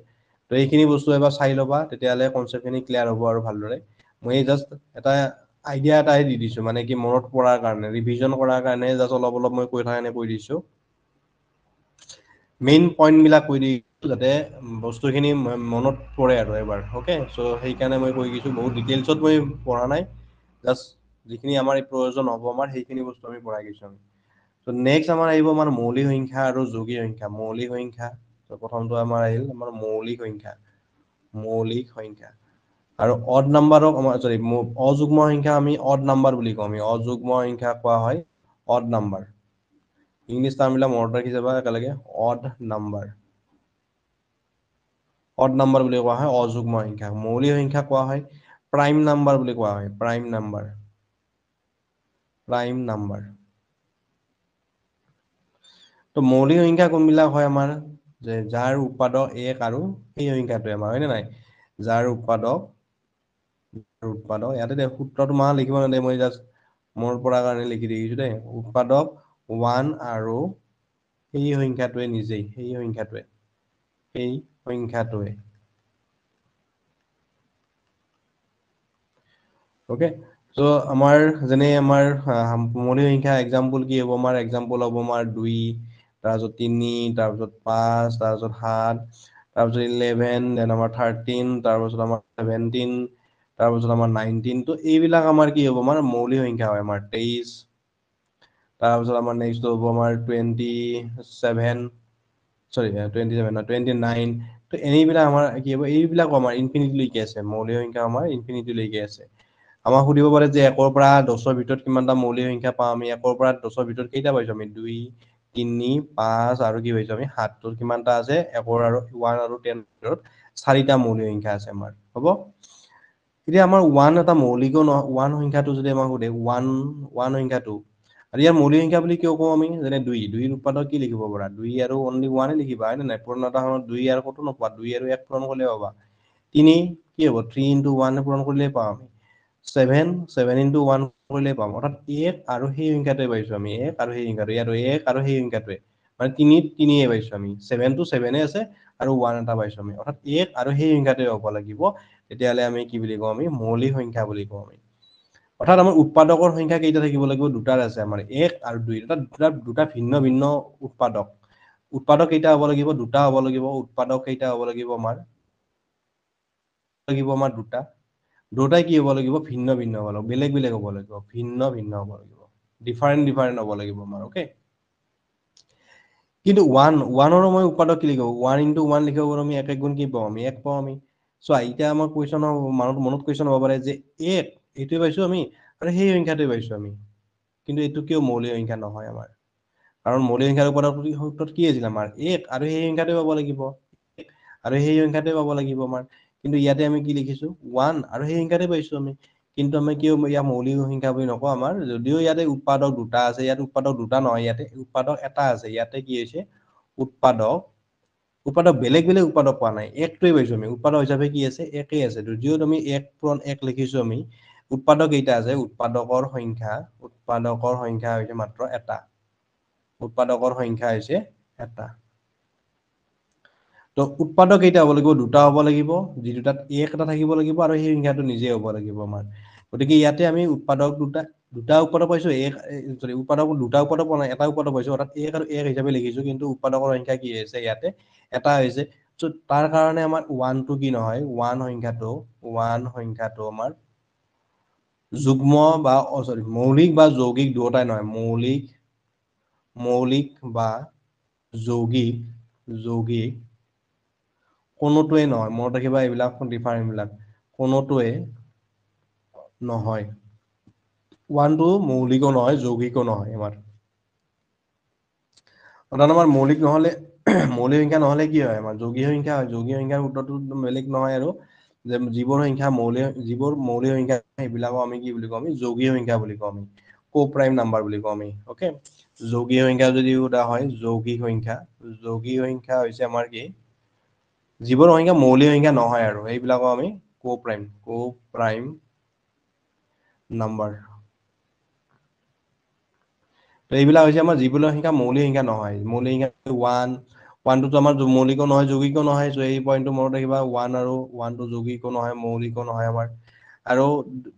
তো এইখিনি বস্তু এবাৰ চাই ল'বা, তেতিয়াহ'লে কনচেপ্টখিনি ক্লিয়াৰ হ'ব আৰু ভালদৰে। মই জাষ্ট এটা আইডিয়া এটাই দি দিছোঁ, মানে কি মনত পৰাৰ কাৰণে, ৰিভিজন কৰাৰ কাৰণে জাষ্ট অলপ অলপ মই কৈ থকা কাৰণে কৈ দিছোঁ। মেইন পইণ্টবিলাক কৈ দিছোঁ যাতে বস্তুখিনি মনত পৰে আৰু এবাৰ, অ'কে। চ' সেইকাৰণে মই কৈ দিছোঁ, বহুত ডিটেইলছত মই পঢ়া নাই, জাষ্ট যিখিনি আমাৰ প্ৰয়োজন হ'ব আমাৰ সেইখিনি বস্তু আমি পঢ়াই গৈছোঁ আমি। ত' নেক্সট আমাৰ আহিব আমাৰ মৌলিক সংখ্যা আৰু যৌগিক সংখ্যা। মৌলিক সংখ্যা, ত' প্ৰথমটো আমাৰ আহিল আমাৰ মৌলিক সংখ্যা, মৌলিক সংখ্যা। আৰু অড নাম্বাৰক আমাৰ অযুগ্ম সংখ্যা আমি অড নাম্বাৰ বুলি কওঁ। আমি অযুগ্ম সংখ্যা কোৱা হয় অড নাম্বাৰ। ইংলিছ টাৰ্মবিলাক মনত ৰাখি যাবা একেলগে, অড নাম্বাৰ। অড নাম্বাৰ বুলি কোৱা হয় অযুগ্ম সংখ্যা। মৌলিক সংখ্যা কোৱা হয় প্ৰাইম নাম্বাৰ বুলি কোৱা হয়, প্ৰাইম নাম্বাৰ, প্ৰাইম নাম্বাৰ। তো মৌলিক সংখ্যা কোনবিলাক হয় আমাৰ, যে যাৰ উৎপাদক 1 আৰু সেই সংখ্যাটোৱে আমাৰ, হয়নে নাই? যাৰ উৎপাদক ইয়াতে সূত্ৰটো মাহ লিখিব নালাগে, মই জাষ্ট মোৰ পৰা কাৰণে লিখি দেখিছোঁ দেই। উৎপাদক 1 আৰু সেই সংখ্যাটোৱে নিজেই, সেই সংখ্যাটোৱে। অ'কে। চ' আমাৰ যেনে আমাৰ মৌলিক সংখ্যা এক্সাম্পল কি হ'ব, আমাৰ এক্সাম্পল হ'ব আমাৰ 2, তাৰপিছত 3, তাৰপিছত 5, তাৰপিছত 7, তাৰপিছত 11, দেন আমাৰ 13, তাৰপিছত আমাৰ 17, তাৰপিছত আমাৰ 19। তো এইবিলাক আমাৰ কি হ'ব, আমাৰ মৌলিক সংখ্যা হয়। আমাৰ 23, তাৰপিছত আমাৰ নেক্সট হ'ব আমাৰ 27, চৰি 27 নহয়, 29। তো এইবিলাক আমাৰ কি হ'ব, এইবিলাক আমাৰ ইনফিনিটিলৈকে আছে, মৌলিক সংখ্যা আমাৰ ইনফিনিটিলৈকে আছে। আমাক সুধিব পাৰে যে 1ৰ পৰা 10ৰ ভিতৰত কিমানটা মৌলিক সংখ্যা পাওঁ আমি, 1ৰ পৰা 10ৰ ভিতৰত কেইটা পাইছোঁ আমি, 2, 3, 5 আৰু কি পাইছোঁ আমি 7। তো কিমানটা আছে, 1 আৰু 1 আৰু 10ৰ ভিতৰত 4টা মৌলিক সংখ্যা আছে আমাৰ, হ'ব। এতিয়া আমাৰ 1 এটা মৌলিকো নহয়, 1 সংখ্যাটো যদি আমাক সোধে 1 সংখ্যাটো, আৰু ইয়াৰ মৌলিক সংখ্যা বুলি কিয় কওঁ আমি, যেনে 2 উৎপাদক কি লিখিব পাৰা, 2 আৰু অনলি 1 লিখিবা, হয় নে নাই? পূৰণ উদাহৰণত 2 আৰু ক'তো নোপোৱা, 2 আৰু 1 পূৰণ কৰিলে পাবা। 3 কি হ'ব, 3 into 1 পূৰণ কৰিলে পাম। 7 into 1 কৰিলে পাম। অৰ্থাৎ 1 আৰু সেই সংখ্যাটোৱে পাইছোঁ আমি, 1 আৰু সেই সংখ্যাটোৱে, ইয়াত 1 আৰু সেই সংখ্যাটোৱে, মানে 3 3 পাইছোঁ আমি, 7 টো 7 আছে আৰু 1 এটা পাইছোঁ আমি, অৰ্থাৎ 1 আৰু সেই সংখ্যাটোৱে হ'ব লাগিব। তেতিয়াহ'লে আমি কি বুলি কওঁ, আমি মৌলিক সংখ্যা বুলি কওঁ আমি। অৰ্থাৎ আমাৰ উৎপাদকৰ সংখ্যা কেইটা থাকিব লাগিব, দুটাৰ আছে আমাৰ, 1 আৰু 2, দুটা ভিন্ন ভিন্ন উৎপাদক। উৎপাদক কেইটা হ'ব লাগিব, দুটা হ'ব লাগিব। উৎপাদক কেইটা হ'ব লাগিব আমাৰ দুটা। দুটাই কি হ'ব লাগিব, ভিন্ন ভিন্ন হ'ব লাগিব, বেলেগ বেলেগ হ'ব লাগিব, ভিন্ন ভিন্ন হ'ব লাগিব, ডিফাৰেণ্ট হ'ব লাগিব আমাৰ, অ'কে। কিন্তু 1ৰো মই উৎপাদক কি লিখিব, 1 into 1 লিখিব পাৰোঁ আমি, 1 গুণ কি পাওঁ আমি, 1 পাওঁ আমি। চোৱা এতিয়া আমাৰ মনত কুৱেশ্যন হ'ব পাৰে যে 1 এইটোৱে পাইছোঁ আমি আৰু সেই সংখ্যাটোৱে পাইছোঁ আমি, কিন্তু এইটো কিয় মৌলিক সংখ্যা নহয় আমাৰ? কাৰণ মৌলিক সংখ্যাৰ সূত্ৰত কি আছিল আমাৰ, 1 আৰু সেই সংখ্যাটোৱে পাব লাগিব, আৰু সেই সংখ্যাটোৱে পাব লাগিব আমাৰ। কিন্তু ইয়াতে আমি কি লিখিছোঁ, 1 আৰু সেই সংখ্যাটোৱে পাইছোঁ আমি। কিন্তু আমি কিয় ইয়াক মৌলিক সংখ্যা বুলি নকওঁ, আমাৰ যদিও ইয়াতে উৎপাদক দুটা আছে, ইয়াত উৎপাদক দুটা নহয়, ইয়াতে উৎপাদক এটা আছে। ইয়াতে কি হৈছে, উৎপাদক বেলেগ বেলেগ উৎপাদক পোৱা নাই, একটোৱে পাইছোঁ আমি। উৎপাদক হিচাপে কি আছে, একেই আছে। যদিও তুমি 1 পূৰণ 1 লিখিছোঁ আমি, উৎপাদক কেইটা আছে, উৎপাদকৰ সংখ্যা হৈছে মাত্ৰ এটা। উৎপাদকৰ সংখ্যা হৈছে এটা। তো উৎপাদক কেইটা হ'ব লাগিব, দুটা হ'ব লাগিব, যি দুটাত 1 এটা থাকিব লাগিব আৰু সেই সংখ্যাটো নিজে হ'ব লাগিব আমাৰ। গতিকে ইয়াতে আমি উৎপাদক দুটা উৎপাদক পাইছোঁ, উৎপাদক দুটা উৎপাদক পোৱা নাই, এটা উৎপাদক পাইছোঁ, অৰ্থাৎ 1 আৰু 1 হিচাপে লিখিছোঁ, কিন্তু উৎপাদকৰ সংখ্যা কি হৈছে ইয়াতে, এটা হৈছে। চ' তাৰ কাৰণে আমাৰ 1 টো কি নহয়, 1 সংখ্যাটো আমাৰ যুগ্ম বা মৌলিক বা যৌগিক দুয়োটাই নহয়, মৌলিক বা যৌগিক কোনোটোৱে নহয়। মনত ৰাখিবা এইবিলাক ডিফাৰেণ্ট বিলাক, কোনোটোৱে নহয়। 1 টো মৌলিকো নহয়, যৌগিকো নহয় আমাৰ। অৰ্থাৎ আমাৰ মৌলিক সংখ্যা নহ'লে কি হয়, আমাৰ যৌগিক সংখ্যা হয়। যৌগিক সংখ্যাৰ সূত্ৰটো বেলেগ নহয় আৰু যে যিবোৰ মৌলিক সংখ্যা সেইবিলাকক আমি কি বুলি কওঁ, আমি যৌগিক সংখ্যা বুলি কওঁ আমি। ক'প্ৰাইম নাম্বাৰ বুলি কওঁ আমি, অ'কে। যৌগিক সংখ্যা যদি সোধা হয়, যৌগিক সংখ্যা হৈছে আমাৰ কি, যিবোৰ সংখ্যা মৌলিক সংখ্যা নহয় আৰু সেইবিলাকক আমি ক'প্ৰাইম নাম্বাৰ। এইবিলাক হৈছে আমাৰ যিবিলাক সংখ্যা মৌলিক সংখ্যা নহয়। মৌলিক সংখ্যা 1 1টো আমাৰ মৌলিকো নহয় যৌগিকো নহয়। চ' এই পইণ্টটো মনত ৰাখিবা 1 আৰু 1টো যৌগিকো নহয় মৌলিকো নহয় আমাৰ। আৰু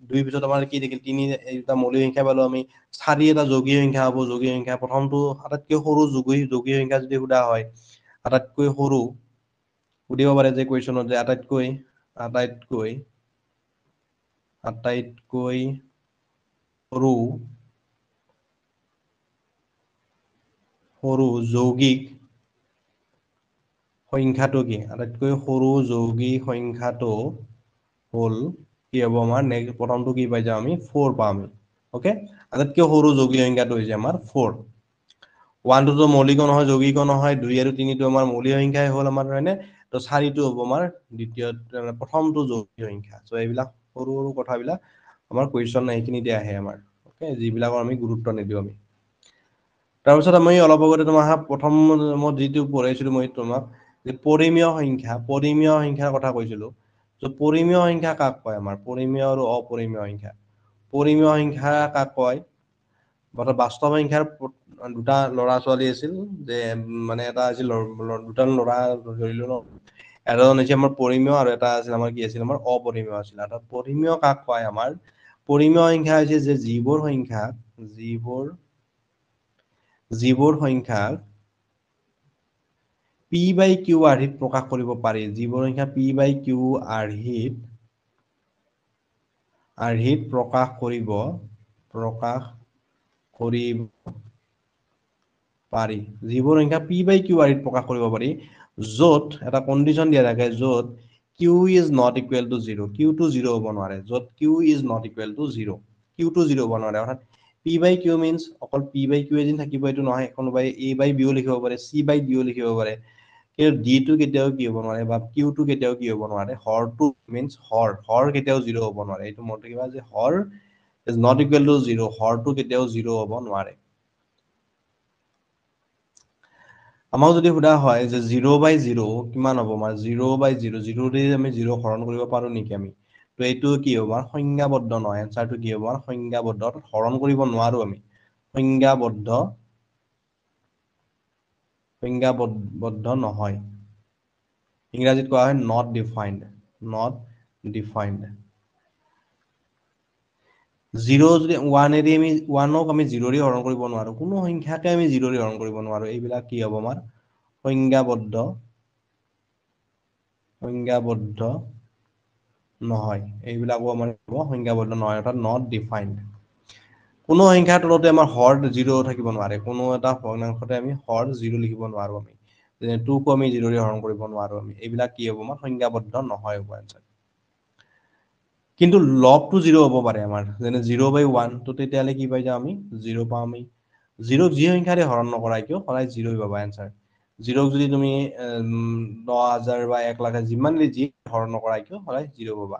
দুই পিছত আমাৰ কি থাকিল তিনি এটা মৌলিক সংখ্যা পালো আমি। 4 এটা যৌগিক সংখ্যা হ'ব। যৌগিক সংখ্যা প্ৰথমটো আটাইতকৈ সৰু যৌগিক সংখ্যা যদি সোধা হয় আটাইতকৈ সৰু সুধিব পাৰে যে কুৱেশ্যনত যে আটাইতকৈ সৰু যৌগিক সংখ্যাটো কি? আটাইতকৈ সৰু যৌগিক সংখ্যাটো হ'ল কি হ'ব আমাৰ নেক্সট প্ৰথমটো কি পাই যাম আমি 4 পাম। ওকে, আটাইতকৈ সৰু যৌগিক সংখ্যাটো হৈছে আমাৰ 4। 1টোতো মৌলিকো নহয় যৌগিকো নহয়। 2 আৰু 3টো আমাৰ মৌলিক সংখ্যাই হ'ল আমাৰ, হয়নে? তো 4টো হ'ব আমাৰ দ্বিতীয় প্ৰথমটো যৌগিক সংখ্যা। চ' এইবিলাক সৰু সৰু কথাবিলাক আমাৰ কুৱেশ্যন এইখিনিতে আহে আমাৰ। ওকে, যিবিলাকৰ আমি গুৰুত্ব নিদিওঁ আমি। তাৰপিছত আমি অলপ আগতে তোমাক প্ৰথম মই যিটো পঢ়াইছিলো মই তোমাক যে পৰিমেয় সংখ্যাৰ কথা কৈছিলো। ত' পৰিমেয় সংখ্যা কাক কয়? আমাৰ পৰিমেয় আৰু অপৰিমেয় সংখ্যা। পৰিমেয় সংখ্যা কাক কয়? বাস্তৱ সংখ্যাৰ দুটা ল'ৰা ছোৱালী আছিল যে মানে এটা আছিল দুটা ল'ৰা ধৰিলো ন, এজন হৈছে আমাৰ পৰিমেয় আৰু এটা আছিল আমাৰ কি আছিল আমাৰ অপৰিমেয় আছিল। অৰ্থাৎ পৰিমেয় কাক কয়? আমাৰ পৰিমেয় সংখ্যা হৈছে যে যিবোৰ সংখ্যাক পি বাই কিউ আৰ্হিত প্ৰকাশ কৰিব পাৰি। যিবোৰ সংখ্যা পি বাই কিউ আৰ্হিত প্ৰকাশ কৰিব পাৰি। যিবোৰ সংখ্যা পি বাই কিউ আৰ্হিত প্ৰকাশ কৰিব পাৰি, য'ত এটা কণ্ডিশ্যন দিয়া থাকে য'ত q is not equal to 0। কিউটো 0 হ'ব নোৱাৰে। য'ত q is not equal to 0, কিউটো 0 হ'ব নোৱাৰে। অৰ্থাৎ পি বাই কিউ মিনছ অকল পি বাই কিউ এদিন থাকিব এইটো নহয়। কোনোবাই এ বাই বিও লিখিব পাৰে, চি বাই ডিও লিখিব পাৰে। কিন্তু ডিটো কেতিয়াও কি হ'ব নোৱাৰে বা কিউটো কেতিয়াও কি হ'ব নোৱাৰে। হৰটো মিনছ হৰ কেতিয়াও 0 হ'ব নোৱাৰে। এইটো মনত ৰাখিবা যে Har is not equal to 0, হৰটো কেতিয়াও 0 হ'ব নোৱাৰে। আমাক যদি সোধা হয় যে 0/0 কিমান হ'ব? আমাৰ 0/0, 0 দি আমি 0 হৰণ কৰিব পাৰো নেকি আমি? তো এইটো কি হ'ব? আমাৰ সংজ্ঞাবদ্ধ নহয়। এনচাৰটো কি হ'ব? আমাৰ সংজ্ঞাবদ্ধ, হৰণ কৰিব নোৱাৰো আমি। সংজ্ঞাবদ্ধ নহয়। ইংৰাজীত কোৱা হয় not defined। 0 যদি 1 এদি আমি 1ক আমি 0 দি হৰণ কৰিব নোৱাৰো। কোনো সংখ্যাকে আমি 0 দি হৰণ কৰিব নোৱাৰো। এইবিলাক কি হ'ব? আমাৰ সংজ্ঞাবদ্ধ নহয়। এইবিলাকো আমাৰ সংজ্ঞাবদ্ধ নহয়, অৰ্থাৎ not defined। কোনো সংখ্যাৰ তলতে আমাৰ হৰ 0 থাকিব নোৱাৰে। কোনো এটা ভগ্নাংশতে আমি হৰ 0 লিখিব নোৱাৰো আমি। যেনে 2কো আমি 0 দি হৰণ কৰিব নোৱাৰো আমি। এইবিলাক কি হ'ব? আমাৰ সংজ্ঞাবদ্ধ নহয় হ'ব এনচাৰ। কিন্তু লবটো 0 হ'ব পাৰে আমাৰ। যেনে 0/1, তো তেতিয়াহ'লে কি পাই যাম আমি? 0 পাম আমি। 0ক যি সংখ্যাৰে হৰণ নকৰা কিয় সদায় 0 পাবা এনচাৰ। 0ক যদি তুমি 10,000 বা 1,00,000 যিমান যি হৰণ নকৰা কিয় সদায় 0 পাবা।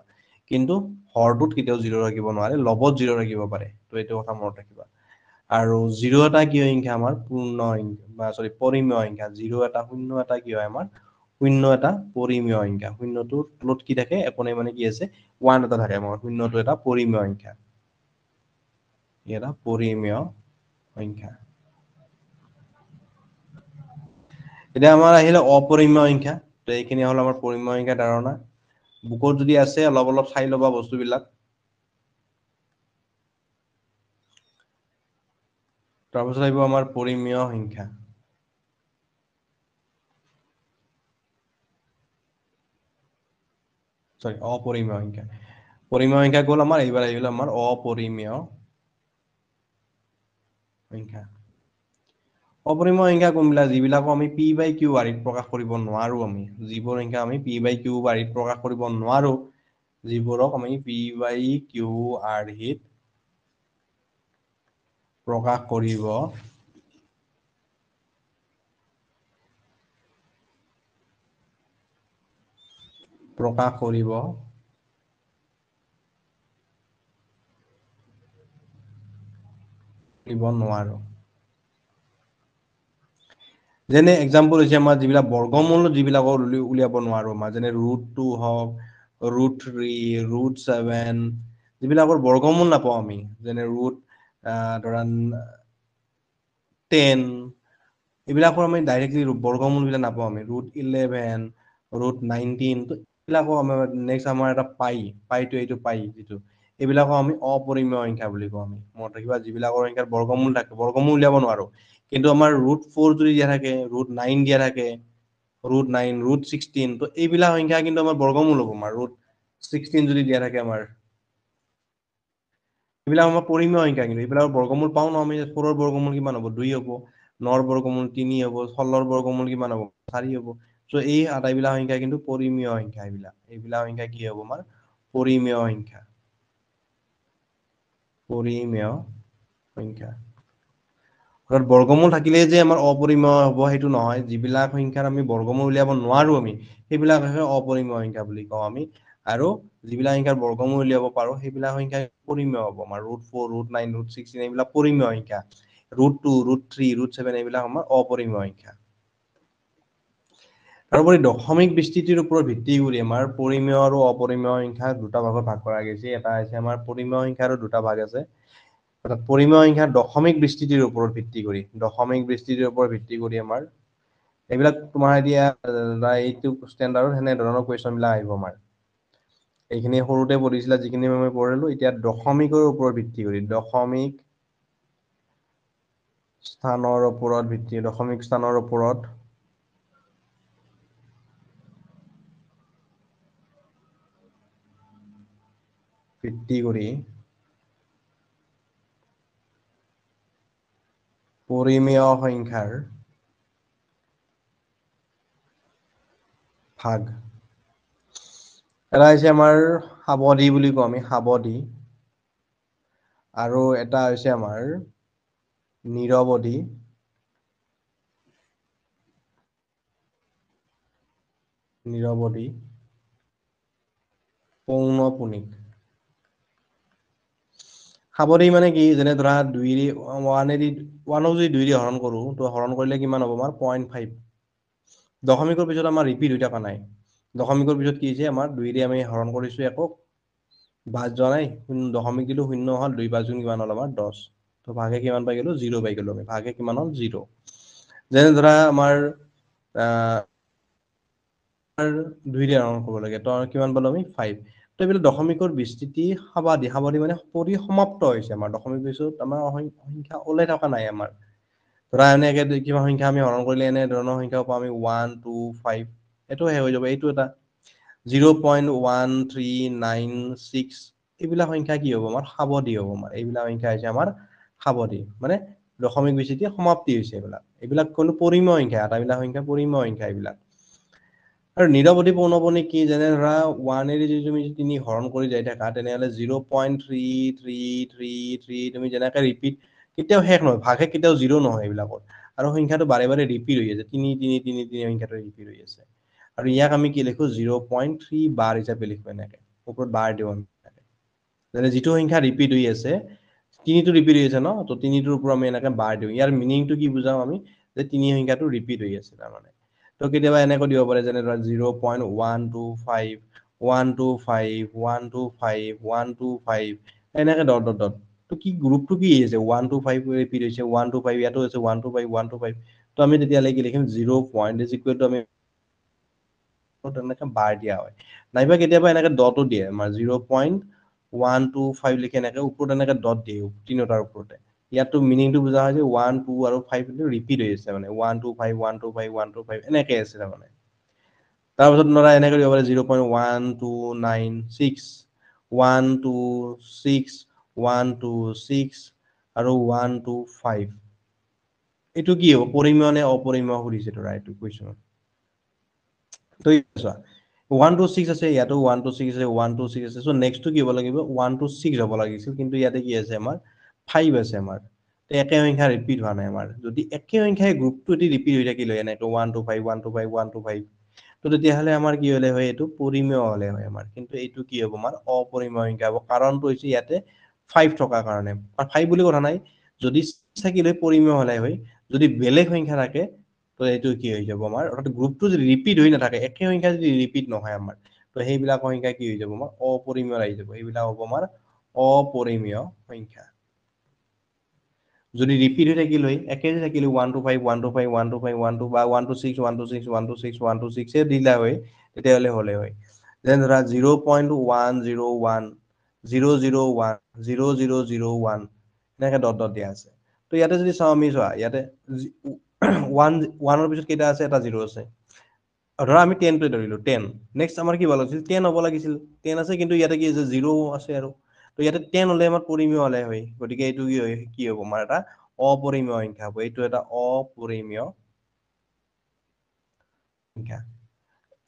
কিন্তু হৰটোত কেতিয়াও 0 ৰাখিব নোৱাৰে, লবত 0 ৰাখিব পাৰে। তো এইটো কথা মনত ৰাখিবা। আৰু 0 এটা কি সংখ্যা? আমাৰ পৰিমেয় সংখ্যা। 0 এটা শূন্য এটা কি হয়? আমাৰ শূন্য এটা পৰিমেয় সংখ্যা। শূন্যটোৰ তলত কি থাকে? একো নাই, মানে কি আছে? 1 এটা থাকে। আমাৰ শূন্যটো এটা পৰিমেয় সংখ্যা। এটা পৰিমেয় সংখ্যা। এতিয়া আমাৰ আহিলে অপৰিমেয় সংখ্যা। তো এইখিনি হ'ল আমাৰ পৰিমেয় সংখ্যাৰ ধাৰণা। বুকত যদি আছে অলপ অলপ চাই ল'বা বস্তুবিলাক। তাৰপিছত আহিব আমাৰ পৰিমেয় সংখ্যা। অপৰিমেয় সংখ্যা। পৰিমেয় সংখ্যা গ'ল আমাৰ, এইবাৰ আহিল আমাৰ অপৰিমেয় সংখ্যা। অপৰিমেয় সংখ্যা কোনবিলাক? যিবিলাকো আমি পি বাই কিউ আৰ্হিত প্ৰকাশ কৰিব নোৱাৰো আমি। যিবোৰ সংখ্যা আমি পি বাই কিউ আৰ্হিত প্ৰকাশ কৰিব নোৱাৰো, যিবোৰক আমি পি বাই কিউ আৰ্হিত প্ৰকাশ কৰিব নোৱাৰো। যেনে এক্সাম্পল হৈছে আমাৰ যিবিলাক বৰ্গমূল যিবিলাকৰ উলিয়াব নোৱাৰো আমাৰ, যেনে √2 হওক, √3, √7, যিবিলাকৰ বৰ্গমূল নাপাওঁ আমি। যেনে ধৰা 10 এইবিলাকৰ আমি ডাইৰেক্টলি বৰ্গমূলবিলাক নাপাওঁ আমি √11 √19 তো এইবিলাকো আমাৰ নেক্সট আমাৰ এটা পাইটো এইটো পাই যিটো এইবিলাকো আমি অপৰিমেয় সংখ্যা বুলি কওঁ আমি মনত ৰাখিবা যিবিলাকৰ সংখ্যাৰ বৰ্গমূল থাকে বৰ্গমূল উলিয়াব নোৱাৰো কিন্তু আমাৰ √4 যদি দিয়া থাকে √9 দিয়া থাকে √9 √16 তো এইবিলাক সংখ্যা কিন্তু আমাৰ বৰ্গমূল হ'ব আমাৰ √16 যদি দিয়া থাকে আমাৰ এইবিলাক আমাৰ পৰিমেয় সংখ্যা কিন্তু এইবিলাকৰ বৰ্গমূল পাওঁ ন আমি 4ৰ বৰ্গমূল কিমান হ'ব 2 হ'ব 9ৰ বৰ্গমূল 3 হ'ব 16ৰ বৰ্গমূল কিমান হ'ব 4 হ'ব সো এই আটাইবিলাক সংখ্যা কিন্তু পৰিমেয় সংখ্যা এইবিলাক সংখ্যা কি হ'ব আমাৰ পৰিমেয় সংখ্যা পৰিমেয় সংখ্যা অৰ্থাৎ বৰ্গমূল থাকিলে যে আমাৰ অপৰিমেয় হ'ব সেইটো নহয় যিবিলাক সংখ্যাৰ আমি বৰ্গমূল উলিয়াব নোৱাৰো আমি সেইবিলাক অপৰিমেয় সংখ্যা বুলি কওঁ আমি আৰু যিবিলাক সংখ্যাৰ বৰ্গমূল উলিয়াব পাৰো সেইবিলাক সংখ্যা পৰিমেয় হ'ব আমাৰ √4 √9 √16 এইবিলাক পৰিমেয় সংখ্যা √2 √3 √7 এইবিলাক আমাৰ অপৰিমেয় সংখ্যা তাৰোপৰি দশমিক বিস্তৃতিৰ ওপৰত ভিত্তি কৰি আমাৰ পৰিমেয় আৰু অপৰিমেয় সংখ্যা দুটা ভাগত ভাগ কৰা গৈছে এটা হৈছে আমাৰ পৰিমেয় সংখ্যাৰো দুটা ভাগ আছে অৰ্থাৎ পৰিমেয় সংখ্যা দশমিক বিস্তৃতিৰ ওপৰত ভিত্তি কৰি দশমিক বিস্তৃতিৰ ওপৰত ভিত্তি কৰি আমাৰ এইবিলাক তোমাৰ এতিয়া এইটো ষ্টেণ্ডাৰ্ডত সেনে ধৰণৰ কুৱেশ্যন বিলাক আহিব আমাৰ এইখিনি সৰুতে পঢ়িছিলা যিখিনি মই পঢ়িলো এতিয়া দশমিকৰ ওপৰত ভিত্তি কৰি দশমিক স্থানৰ ওপৰত দশমিক স্থানৰ ওপৰত ভিত্তি কৰি পৰিমেয় সংখ্যাৰ ভাগ এটা হৈছে আমাৰ সাৱধি বুলি কওঁ আমি সাৱধি আৰু এটা হৈছে আমাৰ নিৰৱধি পৌনঃপুনিক সাৱধি মানে কি যেনে ধৰা 1ক যদি 2 হৰণ কৰো তো হৰণ কৰিলে কিমান হ'ব আমাৰ 0.5 দশমিকৰ পিছত আমাৰ ৰিপিট হৈ থকা নাই দশমিকৰ পিছত কি হৈছে আমাৰ 2 আমি হৰণ কৰিছো একক বাদ যোৱা নাই দশমিক দিলো 0 হ'ল 2 5 গুণ কিমান হ'ল আমাৰ 10 তো ভাগে কিমান পাই গলো 0 পাই গলো আমি ভাগে কিমান হ'ল 0 যেনে ধৰা আমাৰ 2 হৰণ কৰিব লাগে তো কিমান পালো আমি 5 তো এইবিলাক দশমিকৰ বিস্তৃতি সাৱধি মানে পৰিসমাপ্ত হৈছে আমাৰ দশমিক পিছত আমাৰ সংখ্যা ওলাই থকা নাই আমাৰ ধৰা এনেকে কিবা সংখ্যা আমি হৰণ কৰিলে এনে ধৰণৰ সংখ্যাও পাওঁ আমি 1 2 5 এইটো শেষ হৈ যাব এইটো এটা 0.1396 এইবিলাক সংখ্যা কি হ'ব আমাৰ সাৱধি হ'ব আমাৰ এইবিলাক সংখ্যা হৈছে আমাৰ সাৱধি মানে দশমিক বিস্তৃতি সমাপ্তি হৈছে এইবিলাক কোনো পৰিমেয় সংখ্যা আটাইবিলাক সংখ্যা পৰিমেয় সংখ্যা এইবিলাক আৰু নিৰৱধি পৌনঃপুনিক কি যেনে ধৰা 1 যদি তুমি 3 হৰণ কৰি যাই থাকা তেনেহলে 0.3333 তুমি যেনেকে ৰিপিট কেতিয়াও শেষ নহয় ভাগে কেতিয়াও 0 নহয় এইবিলাকৰ আৰু সংখ্যাটো বাৰে বাৰে ৰিপিট হৈ আছে 3 3 3 3 সংখ্যাটো ৰিপিট হৈ আছে আৰু ইয়াক আমি কি লিখো 0.3 বাৰ হিচাপে লিখো এনেকে ওপৰত বাৰ দিওঁ আমি যেনে যিটো সংখ্যা ৰিপিট হৈ আছে 3টো ৰিপিট হৈ আছে ন তো 3টোৰ ওপৰত আমি এনেকে বাৰ দিওঁ ইয়াৰ মিনিংটো কি বুজাও আমি যে 3 সংখ্যাটো ৰিপিট হৈ আছে তাৰমানে তো কেতিয়াবা এনেকৈ দিব পাৰে যেনে ধৰা 0.125 125 125 125 এনেকে ডট ডট ডট তো কি গ্ৰুপটো কি আছে 125 ৰিপিট হৈছে 125 ইয়াতো আছে 125 125 তো আমি তেতিয়াহ'লে কি লিখিম 0 পইণ্ট ইজ ইকুৱেল টু আমি তেনেকে বাৰ দিয়া হয় নাইবা কেতিয়াবা এনেকে ডটো দিয়ে আমাৰ 0.125 লিখি এনেকে ওপৰত এনেকে ডট দিয়ে তিনিটাৰ ওপৰতে ইয়াতো মিনিংটো বুজা হয় যে 1 2 আৰু 5 ৰিপিট হৈ আছে মানে 125 125 125 এনেকে আছে তাৰমানে তাৰপিছত ধৰা এনেকে দিব পাৰে 0.1296 126 126 আৰু 125 এইটো কি হ'ব পৰিমেয় নে অপৰিমেয় সুধিছে ধৰা এইটো কুৱেশ্যনত তো চোৱা 126 আছে ইয়াতো 126 আছে 126 আছে চ' নেক্সটটো কি হ'ব লাগিব 126 হ'ব লাগিছিল কিন্তু ইয়াতে কি আছে আমাৰ 5 আছে আমাৰ একে সংখ্যা ৰিপিট হোৱা নাই আমাৰ যদি একে সংখ্যাই গ্ৰুপটো এটি ৰিপিট হৈ থাকিলে এনেকে 125 125 125 তো তেতিয়াহ'লে আমাৰ কি হ'লে হয় এইটো পৰিমেয় হ'লে হয় আমাৰ কিন্তু এইটো কি হ'ব আমাৰ অপৰিমেয় সংখ্যা হ'ব কাৰণটো হৈছে ইয়াতে 5 থকাৰ কাৰণে 5 বুলি কথা নাই যদি থাকিলে পৰিমেয় হ'লে হয় যদি বেলেগ সংখ্যা থাকে তো এইটো কি হৈ যাব আমাৰ অৰ্থাৎ গ্ৰুপটো যদি ৰিপিট হৈ নাথাকে একে সংখ্যা যদি ৰিপিট নহয় আমাৰ তো সেইবিলাক সংখ্যা কি হৈ যাব আমাৰ অপৰিমেয় আহি যাব এইবিলাক হ'ব আমাৰ অপৰিমেয় সংখ্যা যদি ৰিপিট হৈ থাকিল হয় একে যে থাকিল 1 to 5 1 to 5 1 to 5 1 to বা 1 to 6 1 to 6 1 to 6 1 to 6 এ দিলা হয় তেতিয়াহ'লে হ'লে হয় যেন ধৰা 0.101 001 0001 এনেকৈ ডট ডট দিয়া আছে তো ইয়াতে যদি চাওঁ আমি চোৱা ইয়াতে 1 ৰ পিছত কেইটা আছে এটা 0 আছে ধৰা আমি 10 টো ধৰিলো 10 নেক্সট আমাৰ কি হ'ব লাগিছিল 10 হ'ব লাগিছিল 10 আছে কিন্তু ইয়াতে কি আছে 0 আছে আৰু তো ইয়াতে 10 হ'লে আমাৰ পৰিমেয় হ'লে হয় গতিকে এইটো কি হ'ব আমাৰ এটা অপৰিমেয় সংখ্যা হ'ব এইটো এটা অপৰিমেয় সংখ্যা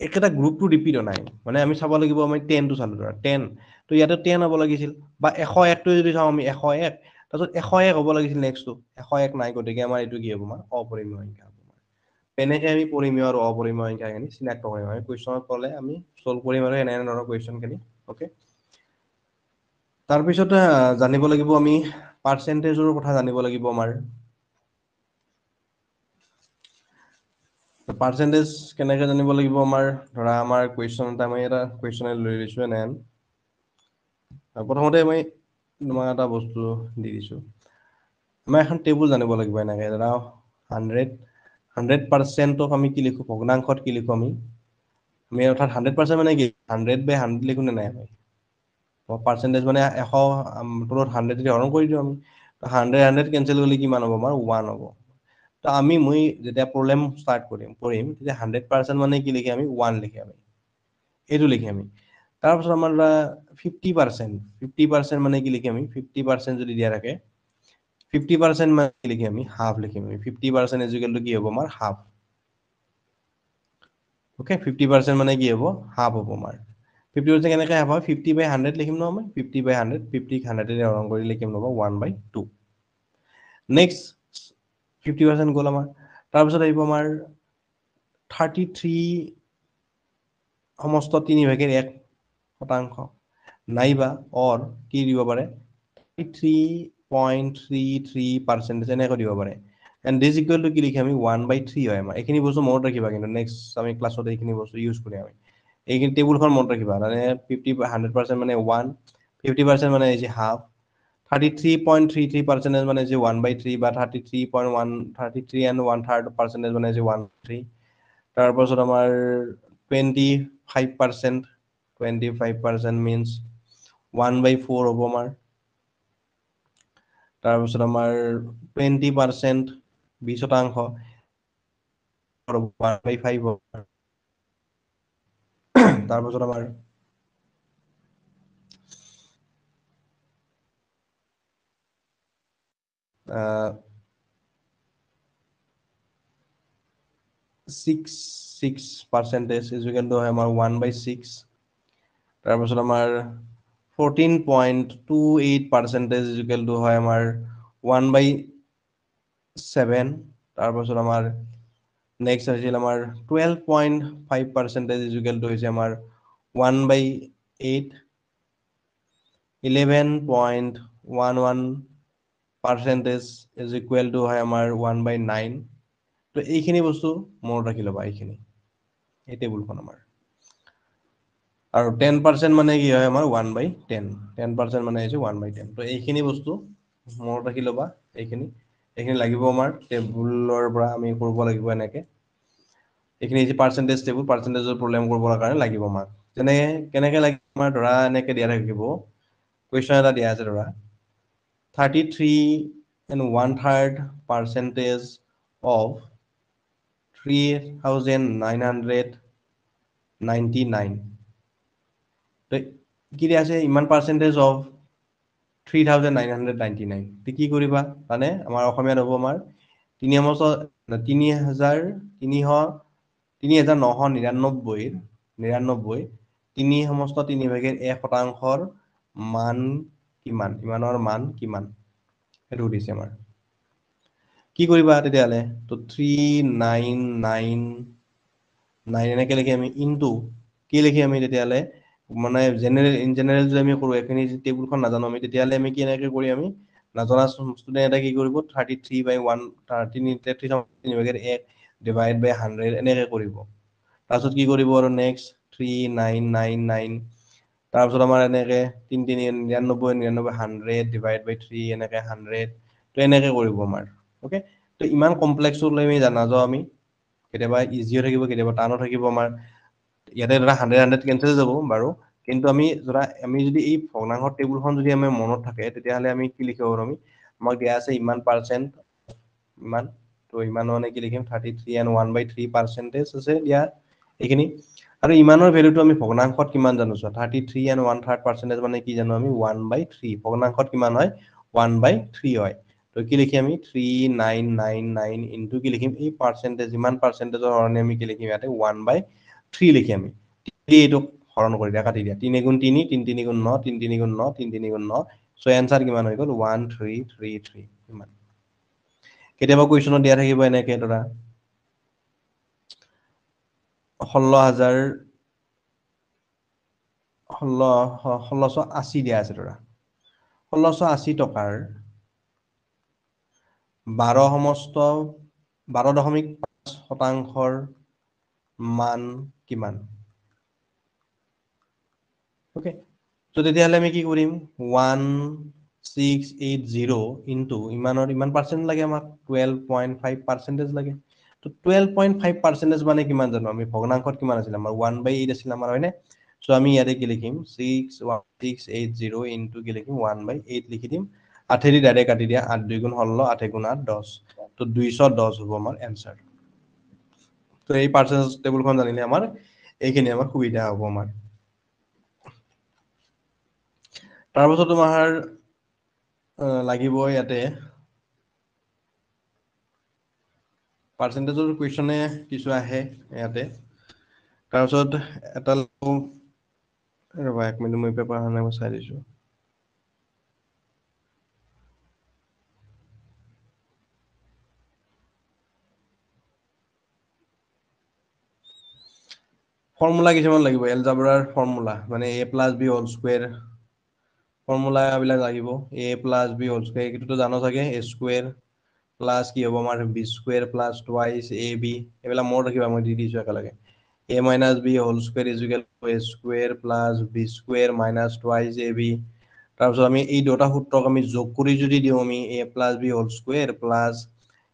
একেটা গ্ৰুপটো ৰিপিট হোৱা নাই মানে আমি চাব লাগিব আমি 10 টো চালো ধৰা 10 তো ইয়াতে 10 হ'ব লাগিছিল বা 101 টো যদি চাওঁ আমি 101 তাৰপিছত 101 হ'ব লাগিছিল নেক্সটটো 101 নাই গতিকে আমাৰ এইটো কি হ'ব আমাৰ অপৰিমেয় সংখ্যা হ'ব এনেকে আমি পৰিমেয় আৰু অপৰিমেয় সংখ্যাখিনি চিনাক্ত কৰিম আমি কুৱেশ্যনত ক'লে আমি সলভ কৰিম আৰু এনে ধৰণৰ কুৱেশ্যনখিনি ওকে তাৰপিছত জানিব লাগিব আমি পাৰ্চেন্টেজৰ কথা জানিব লাগিব আমাৰ পাৰ্চেন্টেজ কেনেকৈ জানিব লাগিব আমাৰ ধৰা আমাৰ কুৱেশ্যন আমি এটা কুৱেশ্যন লৈ লৈছোঁ এনেহেন প্ৰথমতে মই তোমাক এটা বস্তু দি দিছোঁ আমাৰ এখন টেবুল জানিব লাগিব এনেকৈ ধৰা 100% আমি কি লিখোঁ ভগ্নাংশত কি লিখোঁ আমি অৰ্থাৎ 100% মানে কি 100/100 লিখোঁ নে নাই আমি পাৰ্চেন্টেজ মানে 100 তলত 100 দি হৰণ কৰি দিওঁ আমি 100 কেঞ্চেল কৰিলে কিমান হ'ব আমাৰ 1 হ'ব তো মই যেতিয়া প্ৰব্লেম ষ্টাৰ্ট কৰিম তেতিয়া 100% মানে কি লিখি আমি 1 লিখি আমি এইটো লিখি আমি তাৰপিছত আমাৰ 50% মানে কি লিখি আমি 50% যদি দিয়া থাকে 50% মানে কি লিখি আমি হাফ লিখিম 50% ইজ ইকুৱেল টু কি হ'ব আমাৰ হাফ ওকে 50% মানে কি হ'ব হাফ হ'ব আমাৰ 50% কেনেকৈ হাফ হয় 50/100 লিখিম ন আমি 50/100 50 100 হৰণ কৰি লিখিম হ'ব 1/2 নেক্সট 50% গ'ল আমাৰ তাৰপিছত আহিব আমাৰ 33 সমস্ত 3/1 নাইবা অৰ কি দিব পাৰে 3.33% এনেকৈ দিব পাৰে এণ্ড দিছ ইকুৱেল টু কি লিখি আমি 1/3 হয় আমাৰ এইখিনি বস্তু মনত ৰাখিবা কিন্তু নেক্সট আমি ক্লাছত এইখিনি বস্তু ইউজ কৰিম আমি এইখিনি টেবুলখন মনত ৰাখিবা মানে 100% মানে 1 50% মানে হৈছে হাফ 33.33% মানে হৈছে 1/3 বা 33 and 1/3% মানে হৈছে 1/3 তাৰপাছত আমাৰ 25% means 1/4 হ'ব আমাৰ তাৰপিছত আমাৰ 20% 20% 1/5 হ'ব তাৰপাছত আমাৰ 6% is equal to হয় আমাৰ 1/6 তাৰপাছত আমাৰ 14.28% is equal to হয় আমাৰ 1/7 তাৰপাছত আমাৰ নেক্সট আহিছিল আমাৰ 12.5% is equal to হৈছে আমাৰ 1/8 11.11% is equal to হয় আমাৰ 1/9 তো এইখিনি বস্তু মনত ৰাখি ল'বা এইখিনি এই টেবুলখন আমাৰ আৰু 10% মানে কি হয় আমাৰ 1/10 10% মানে হৈছে 1/10 তো এইখিনি বস্তু মনত ৰাখি ল'বা এইখিনি লাগিব আমাৰ টেবুলৰ পৰা আমি কৰিব লাগিব এনেকৈ এইখিনি হৈছে পাৰ্চেন্টেজ টেবুল পাৰ্চেন্টেজৰ প্ৰব্লেম কৰিবৰ কাৰণে লাগিব আমাক কেনেকৈ লাগিব আমাৰ ধৰা এনেকৈ দিয়া থাকিব কুৱেশ্যন এটা দিয়া আছে ধৰা 33.1/3% of 3,999 কি দিয়া আছে ইমান পাৰ্চেন্টেজ অফ 3,999 কি কৰিবা মানে আমাৰ অসমীয়াত হ'ব আমাৰ 3,999 3/1 মান কিমান ইমানৰ মান কিমান সেইটো সুধিছে আমাৰ কি কৰিবা তেতিয়াহ'লে তো 3,999 এনেকৈ লিখি আমি ইনটু কি লিখি আমি তেতিয়াহ'লে মানে ইন জেনেৰেল যদি আমি কৰোঁ এইখিনি টেবুলখন নাজানো আমি তেতিয়াহ'লে আমি কি এনেকৈ কৰি আমি নাজনা ষ্টুডেণ্ট এটা কি কৰিব 33/1 3/1 ডিভাইড/100 এনেকৈ কৰিব তাৰপিছত কি কৰিব আৰু নেক্সট 3,999 তাৰপিছত আমাৰ এনেকৈ 3,399 100 ডিভাইড/3 এনেকৈ 100 তো এনেকৈ কৰিব আমাৰ অ'কে। তো ইমান কমপ্লেক্স হ'লে আমি নাযাওঁ, আমি কেতিয়াবা ইজিও থাকিব, কেতিয়াবা টানো থাকিব আমাৰ। ইয়াতে ধৰা 100 কেঞ্চেল যাব বাৰু, কিন্তু আমি যদি এই ভগ্নাংশৰ টেবুলখন যদি আমাৰ মনত থাকে, তেতিয়াহ'লে আমি কি লিখিব পাৰোঁ, আমাক দিয়া আছে ইমান পাৰ্চেণ্ট, ইমান, তো ইমান মানে কি লিখিম 33 and 1/3% আছে দিয়া এইখিনি। আৰু ইমানৰ ভেলুটো আমি ভগ্নাংশত কিমান জানো চোৱা, 33 and 1/3% মানে কি জানো আমি 1/3, ভগ্নাংশত কিমান হয় 1/3 হয়। তো কি লিখিম আমি 3999 ইনটু কি লিখিম এই পাৰ্চেণ্টেজ, ইমান পাৰ্চেণ্টেজৰ কাৰণে আমি কি লিখিম ইয়াতে 1/3 লিখি আমি এইটোক হৰণ কৰি দিয়া, কাটি দিয়া, 3 গুণ 3, 3 3 গুণ 9, 3 3 গুণ 9, 3 3 গুণ 9, চ' এনচাৰ কিমান হৈ গ'ল 1333 ইমান। কেতিয়াবা কুৱেশ্যনত দিয়া থাকিব এনেকে ধৰা 1680 দিয়া আছে ধৰা, 1680 টকাৰ 12.5% মান কিমান? ওকে, তো তেতিয়াহ'লে আমি কি কৰিম 1680 ইনটু ইমানৰ ইমান পাৰ্চেণ্ট লাগে আমাক 12.5% লাগে। তো 12.5% মানে কিমান জানো আমি, ভগ্নাংশত কিমান আছিল আমাৰ 1/8 আছিল আমাৰ, হয়নে? চ' আমি ইয়াতে কি লিখিম 1680 ইনটু কি লিখিম 1/8 লিখি দিম, 8 দি ডাইৰেক্ট কাটি দিয়া, 8 2 গুণ 16, 8 গুণ 8 10, তো 210 হ'ব আমাৰ এনচাৰ। তো এই পাৰ্চেন্টেজ টেবুলখন জানিলে আমাৰ এইখিনি আমাৰ সুবিধা হ'ব আমাৰ। তাৰপাছত তোমাৰ লাগিব ইয়াতে পাৰ্চেন্টেজৰ কুৱেশ্যনে কিছু আহে ইয়াতে। তাৰপিছত এটা ৰ'বা 1 মিনিট, মই পেপাৰ খন মই চাই দিছোঁ। ফৰ্মুলা কিছুমান লাগিব, এলজাব্ৰাৰ ফৰ্মুলা, মানে a plus B whole square ফৰ্মুলাবিলাক লাগিব। a plus B whole square এইটোতো জানো চাগে, a স্কুৱেৰ প্লাছ কি হ'ব আমাৰ বি স্কুৱেৰ প্লাছ টুৱাইচ এ বি, এইবিলাক মনত ৰাখিবা, মই দি দিছোঁ একেলগে। a minus B whole square is equal to a square plus B square minus twice A B. তাৰপিছত আমি এই দুটা সূত্ৰক আমি যোগ কৰি যদি দিওঁ, আমি a plus B whole square plus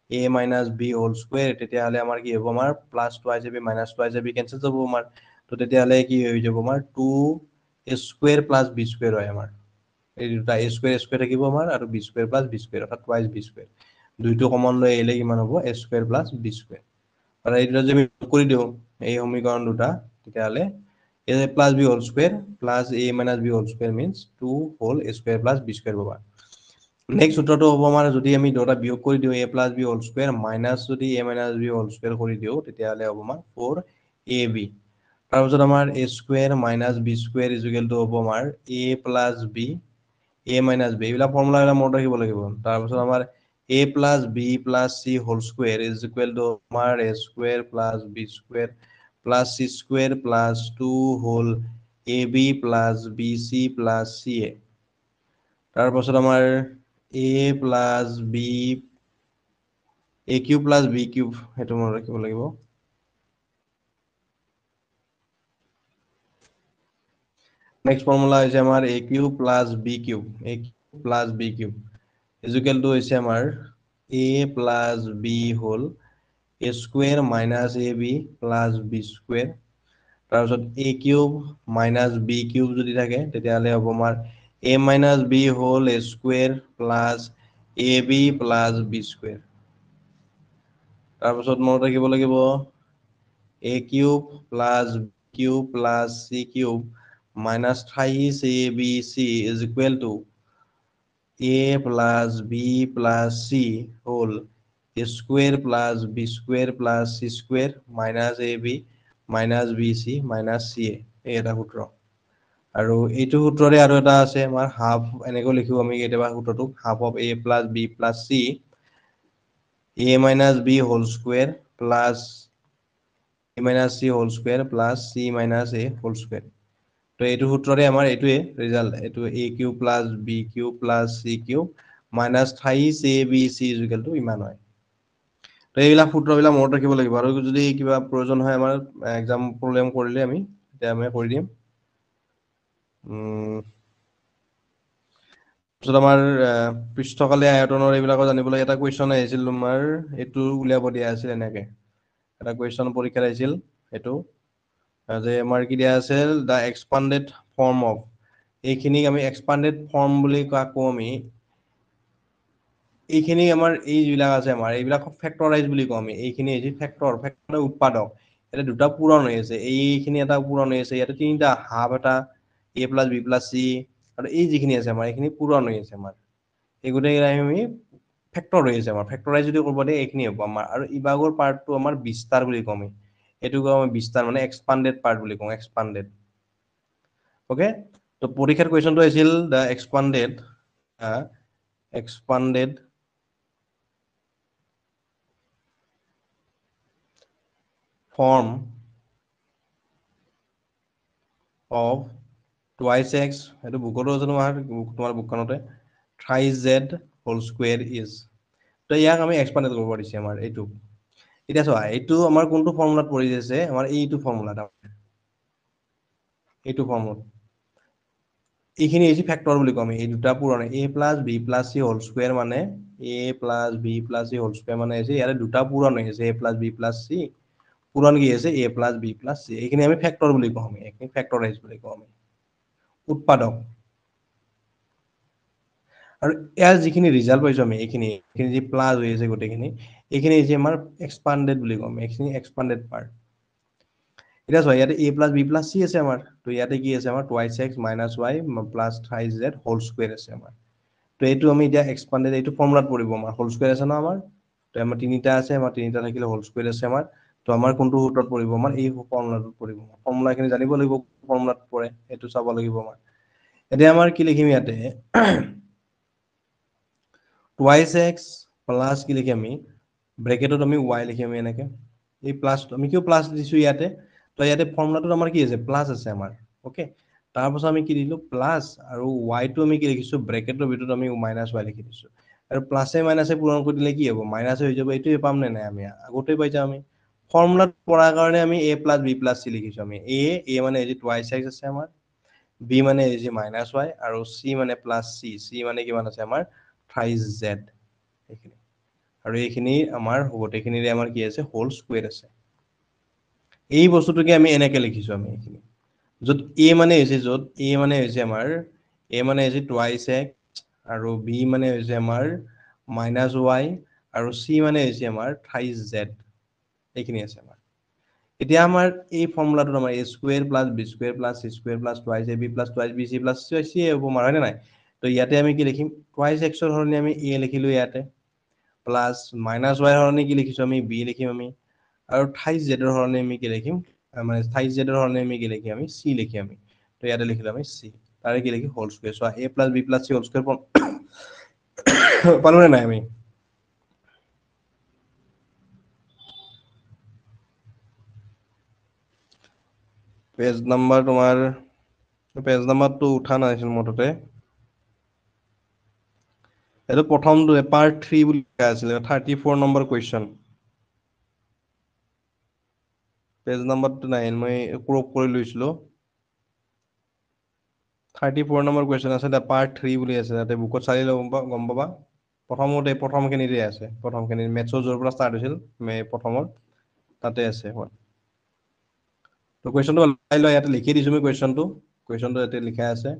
a minus B whole square, তেতিয়াহ'লে আমাৰ কি হ'ব, আমাৰ প্লাছ টুৱাইচ এ বি মাইনাছ টুৱাইচ এ বি কেনচেল যাব আমাৰ। তো তেতিয়াহ'লে কি হৈ যাব আমাৰ 2a square plus B square হয় আমাৰ। এই দুটা a স্কুৱেৰ থাকিব আমাৰ, আৰু b square plus B square, অৰ্থাৎ টুৱাইচ বি স্কুৱেৰ, দুইটো কমন লৈ আহিলে কিমান হ'ব a square plus B square. আৰু এই দুটা যদি আমি যোগ কৰি দিওঁ এই সমীকৰণ দুটা, তেতিয়াহ'লে a plus B whole square plus a minus B whole square means 2 whole a square plus B square পাবা। নেক্সট সূত্ৰটো হ'ব আমাৰ, যদি আমি দুটা বিয়োগ কৰি দিওঁ a plus B whole square minus যদি a minus B whole square কৰি দিওঁ, তেতিয়াহ'লে হ'ব আমাৰ 4ab। তাৰপিছত আমাৰ a square minus b square is equal to হ'ব আমাৰ a plus b, a minus b, এইবিলাক ফৰ্মুলাবিলাক মনত ৰাখিব লাগিব। তাৰপিছত আমাৰ a plus B plus C whole square is equal to আমাৰ a square plus B square plus C square plus 2 whole A B plus B C plus C A. তাৰপাছত আমাৰ a plus B, A cube plus B cube, সেইটো মনত ৰাখিব লাগিব। নেক্সট ফৰ্মুলা হৈছে আমাৰ A cube plus B cube, A cube plus B cube is equal to হৈছে আমাৰ a plus B whole A square minus A B plus B square. তাৰপিছত A cube minus B cube যদি থাকে, তেতিয়াহ'লে হ'ব আমাৰ a minus B whole A square plus A B plus B square. তাৰপিছত মনত ৰাখিব লাগিব A cube plus B cube plus C cube minus thrice A B C is equal to a plus B plus C whole A square plus B square plus C square minus A b minus B C minus C A, এই এটা সূত্ৰ। আৰু এইটো সূত্ৰৰে আৰু এটা আছে আমাৰ হাফ, এনেকৈ লিখো আমি কেতিয়াবা সূত্ৰটোক, half of a plus B plus C a minus B whole square plus a minus C whole square plus C minus A whole square. তো এইটো সূত্ৰৰে আমাৰ এইটোৱে ৰিজাল্ট, এইটো a cube plus B cube plus C cube minus thrice A B C is equal to ইমান হয়। তো এইবিলাক সূত্ৰবিলাক মনত ৰাখিব লাগিব, আৰু যদি কিবা প্ৰয়োজন হয় আমাৰ এক্সাম প্ৰব্লেম কৰিলে আমি তেতিয়া আমি কৰি দিম। তাৰপিছত আমাৰ পৃষ্ঠকালী আয়তনৰ এইবিলাকো জানিবলৈ এটা কুৱেশ্যন আহিছিল তোমাৰ, এইটো উলিয়াব দিয়া আছিল এনেকে এটা কুৱেশ্যন পৰীক্ষাত আহিছিল। এইটো যে আমাৰ কি দিয়া আছিল, দ্য এক্সপাণ্ডেড ফৰ্ম অফ, এইখিনিক আমি এক্সপাণ্ডেড ফৰ্ম বুলি কওঁ আমি। এইখিনি আমাৰ এই যিবিলাক আছে আমাৰ এইবিলাক ফেক্টৰাইজ বুলি কওঁ আমি। এইখিনি হৈছে ফেক্টৰ উৎপাদক। এতিয়া দুটা পূৰণ হৈ আছে, এইখিনি এটা পূৰণ হৈ আছে, ইয়াতে তিনিটা হাফ এটা a plus B plus c, আৰু এই যিখিনি আছে আমাৰ এইখিনি পূৰণ হৈ আছে আমাৰ। এই গোটেইকেইটা আমি ফেক্টৰ হৈ আছে আমাৰ। ফেক্টৰাইজ যদি কৰিব দিয়ে এইখিনি হ'ব আমাৰ। আৰু ইবাগৰ পাৰ্টটো আমাৰ বিস্তাৰ বুলি কওঁ আমি। এইটো কওঁ আমি বিস্তাৰ, মানে এক্সপাণ্ডেড পাৰ্ট বুলি কওঁ, এক্সপাণ্ডেড। অ'কে, তো পৰীক্ষাৰ কুৱেশ্যনটো আছিল the এক্সপাণ্ডেড form of twice x, এইটো বুকতো আছে তোমাৰ বুকখনতে, thrice z whole square is। তো ইয়াক আমি এক্সপাণ্ডেড কৰিব দিছে আমাৰ এইটো। এতিয়া চোৱা, এইটো আমাৰ কোনটো ফৰ্মুলাত পৰি আছে, আমাৰ এইটো ফৰ্মুলাত, এইটো ফৰ্মুলাত এইখিনি হৈছে ফেক্টৰ বুলি কওঁ আমি। এই দুটা পূৰণ, a plus B plus C whole square মানে a plus B plus C whole square মানে হৈছে ইয়াৰে দুটা পূৰণ হৈ আছে, a plus B plus c, পূৰণ কি আছে a plus B plus c. এইখিনি আমি ফেক্টৰ বুলি কওঁ আমি, এইখিনি ফেক্টৰাইজ বুলি কওঁ আমি, উৎপাদক। আৰু ইয়াৰ যিখিনি ৰিজাল্ট পাইছো আমি, এইখিনি যি প্লাছ হৈ আছে গোটেইখিনি, এইখিনি হৈছে আমাৰ এক্সপাণ্ডেড বুলি কওঁ আমি, এইখিনি এক্সপাণ্ডেড পাৰ্ট। এতিয়া চোৱা, ইয়াতে a plus B plus c আছে আমাৰ, তো ইয়াতে কি আছে আমাৰ twice x minus y plus thrice z whole square আছে আমাৰ। তো এইটো আমি এতিয়া এক্সপাণ্ডেড, এইটো ফৰ্মুলাত পৰিব আমাৰ, হোল স্কুৱেৰ আছে ন আমাৰ। তো আমাৰ তিনিটা আছে, আমাৰ তিনিটা থাকিলে হোল স্কুৱেৰ আছে আমাৰ। তো আমাৰ কোনটো সূত্ৰত পৰিব, আমাৰ এই ফৰ্মুলাটোত পৰিব। ফৰ্মুলাখিনি জানিব লাগিব, ফৰ্মুলাত পৰে এইটো চাব লাগিব আমাৰ। এতিয়া আমাৰ কি লিখিম ইয়াতে, টুৱাইচ এক্স প্লাছ কি লিখিম আমি, ব্ৰেকেটত আমি ৱাই লিখিম এনেকে। এই প্লাছ আমি কিয় প্লাছ দিছো ইয়াতে, তো ইয়াতে ফৰ্মুলাটোত আমাৰ কি আছে, প্লাছ আছে আমাৰ। অ'কে, তাৰপাছত আমি কি দিলো প্লাছ, আৰু ৱাইটো আমি কি লিখিছো, ব্ৰেকেটৰ ভিতৰত আমি মাইনাছ ৱাই লিখি দিছো। আৰু প্লাছে মাইনাছে পূৰণ কৰি দিলে কি হ'ব, মাইনাছে হৈ যাব। এইটোৱে পাম নে নাই আমি, আগতেই পাই যাম আমি। ফৰ্মুলাত পৰাৰ কাৰণে আমি a plus B plus c লিখিছো আমি। a মানে এই যে টুৱাইচ এক্স আছে আমাৰ, বি মানে এই যে মাইনাছ ৱাই, আৰু চি মানে প্লাছ চি, চি মানে কিমান আছে আমাৰ থ্ৰাইচ জেড, এইখিনি। আৰু এইখিনি আমাৰ গোটেইখিনিৰে আমাৰ কি আছে, হোল স্কুৱেৰ আছে। এই বস্তুটোকে আমি এনেকে লিখিছো আমি, এইখিনি য'ত a মানে হৈছে, আমাৰ a মানে হৈছে টুৱাইচ এক্স, আৰু b মানে হৈছে আমাৰ মাইনাছ ৱাই, আৰু c মানে হৈছে আমাৰ থ্ৰাইচ জেড, এইখিনি আছে আমাৰ। এতিয়া আমাৰ এই ফৰ্মুলাটোত আমাৰ a square plus B square plus C square plus twice A B plus twice B C plus C A হ'ব আমাৰ, হয়নে নাই? তো ইয়াতে আমি কি লিখিম, টুৱাইচ এক্সৰ সলনি আমি a লিখিলো ইয়াতে, প্লাছ মাইনাছ ৱাইৰ সলনি কি লিখিছো আমি, b লিখিম আমি, আৰু থ্ৰাইচ জেডৰ সলনি আমি কি লিখিম, মানে থ্ৰাইচ জেডৰ সলনি আমি কি লিখিম, আমি চি লিখিম আমি। তো ইয়াতে লিখিলো আমি চি, তাৰে কি লিখিম হোল স্কুৱেৰ। চোৱা, a plus B plus C whole square পালো নে নাই আমি? পেজ নাম্বাৰ তোমাৰ, পেজ নাম্বাৰটো উঠা নাছিল মুঠতে। এইটো প্ৰথমটো পাৰ্ট 3 বুলি লিখা আছিলে, 34 নম্বৰ কুৱেশ্যন। পেজ নাম্বাৰটো নাহিল, মই ক্ৰপ কৰি লৈছিলো। 34 নম্বৰ কুৱেশ্যন আছে, পাৰ্ট 3 বুলি আছে, তাতে বুকত চাই ল'ব গম পাবা। প্ৰথমখিনিতে আছে, প্ৰথমখিনি মেথছৰ য'ৰ পৰা ষ্টাৰ্ট হৈছিল, প্ৰথমৰ তাতে আছে। তো কুৱেশ্যনটো চাই লোৱা, ইয়াতে লিখি দিছো মই কুৱেশ্যনটো। কুৱেশ্যনটো ইয়াতে লিখা আছে,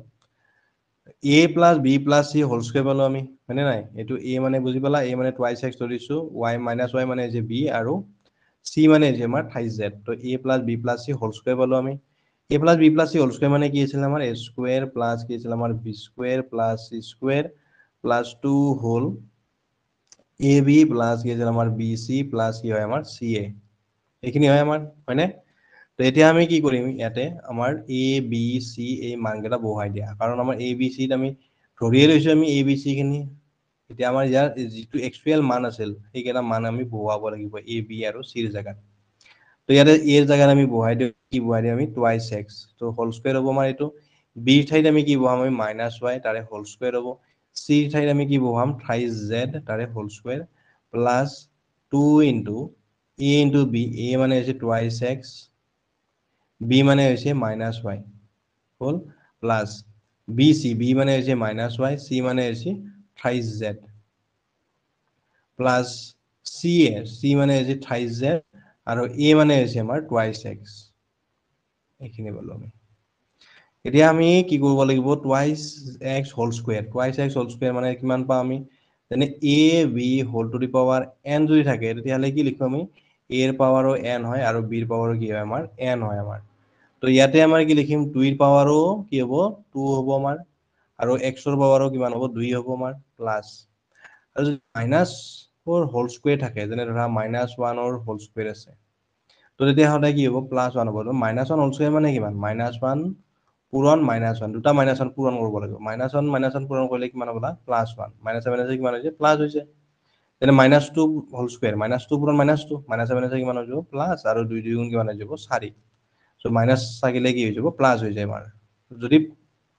a plus B plus C whole square পালো আমি, হয়নে নাই? এইটো a মানে বুজি পালা, a মানে টুৱাইচ এক্স ধৰিছো, y মাইনাছ ৱাই মানে হৈছে b, আৰু c মানে হৈছে আমাৰ থ্ৰাইচ জেড। তো a plus B plus C whole square পালো আমি। a plus B plus C whole square মানে কি আছিল আমাৰ, a স্কুৱেৰ প্লাছ কি আছিল আমাৰ, B square plus C square plus 2 whole A B plus কি আছিল আমাৰ, বি চি প্লাছ কি হয় আমাৰ, চি এ। এইখিনি হয় আমাৰ, হয়নে? তো এতিয়া আমি কি কৰিম, ইয়াতে আমাৰ এ বি চি এই মানকেইটা বহুৱাই দিয়া, কাৰণ আমাৰ এ বি চিত আমি ধৰিয়ে লৈছো আমি এ বি চি খিনি। এতিয়া আমাৰ ইয়াৰ যিটো একচুৱেল মান আছিল, সেইকেইটা মান আমি বহুৱাব লাগিব এ বি আৰু চিৰ জেগাত। তো ইয়াতে এৰ জেগাত আমি বহাই দিওঁ, কি বহাই দিওঁ আমি, টুৱাইচ এক্স, তো হোল স্কুৱেৰ হ'ব আমাৰ এইটো। বিৰ ঠাইত আমি কি বহাম, আমি মাইনাছ ৱাই, তাৰে হোল স্কুৱেৰ হ'ব। চিৰ ঠাইত আমি কি বহাম, থ্ৰাইচ জেড, তাৰে whole square, plus 2 into a into B, এ মানে হৈছে টুৱাইচ এক্স, বি মানে হৈছে মাইনাছ ৱাই, হ'ল প্লাছ বি চি, বি মানে হৈছে মাইনাছ ৱাই, চি মানে হৈছে থ্ৰাইছ জেড, প্লাছ চি এ, চি মানে হৈছে থ্ৰাইছ জেড, আৰু এ মানে হৈছে আমাৰ টুৱাইছ এক্স। এইখিনি পালো আমি। এতিয়া আমি কি কৰিব লাগিব, twice X whole square, twice X whole square মানে কিমান পাওঁ আমি, যেনে A B whole to the power N যদি থাকে তেতিয়াহ'লে কি লিখো আমি, এৰ পাৱাৰো এন হয় আৰু বিৰ পাৱাৰো কি হয় আমাৰ এন হয় আমাৰ। তো ইয়াতে আমাৰ কি লিখিম, 2ৰ পাৱাৰো কি হ'ব 2 হ'ব আমাৰ, আৰু এক্সৰ পাৱাৰো কিমান হ'ব 2 হ'ব আমাৰ, প্লাছ আৰু যদি মাইনাছৰ হোল স্কুৱেৰ থাকে, যেনে ধৰা -1ৰ হোল স্কুৱেৰ আছে, তো তেতিয়া সদায় কি হ'ব +1 হ'ব। -1 হোল স্কুৱেৰ মানে কিমান, -1 পূৰণ -1, দুটা -1 পূৰণ কৰিব লাগিব, -1 পূৰণ কৰিলে কিমান হ'ব, +1, মাইনাছে মাইনাছে কিমান হৈছে প্লাছ হৈছে। তেনে -2 হোল স্কুৱেৰ, -2 পূৰণ -2, মাইনাছে মাইনাছে কিমান হৈ যাব প্লাছ, আৰু 2 2 গুণ কিমান হৈ যাব 4। চ' মাইনাছ থাকিলে কি হৈ যাব প্লাছ হৈ যায় আমাৰ। যদি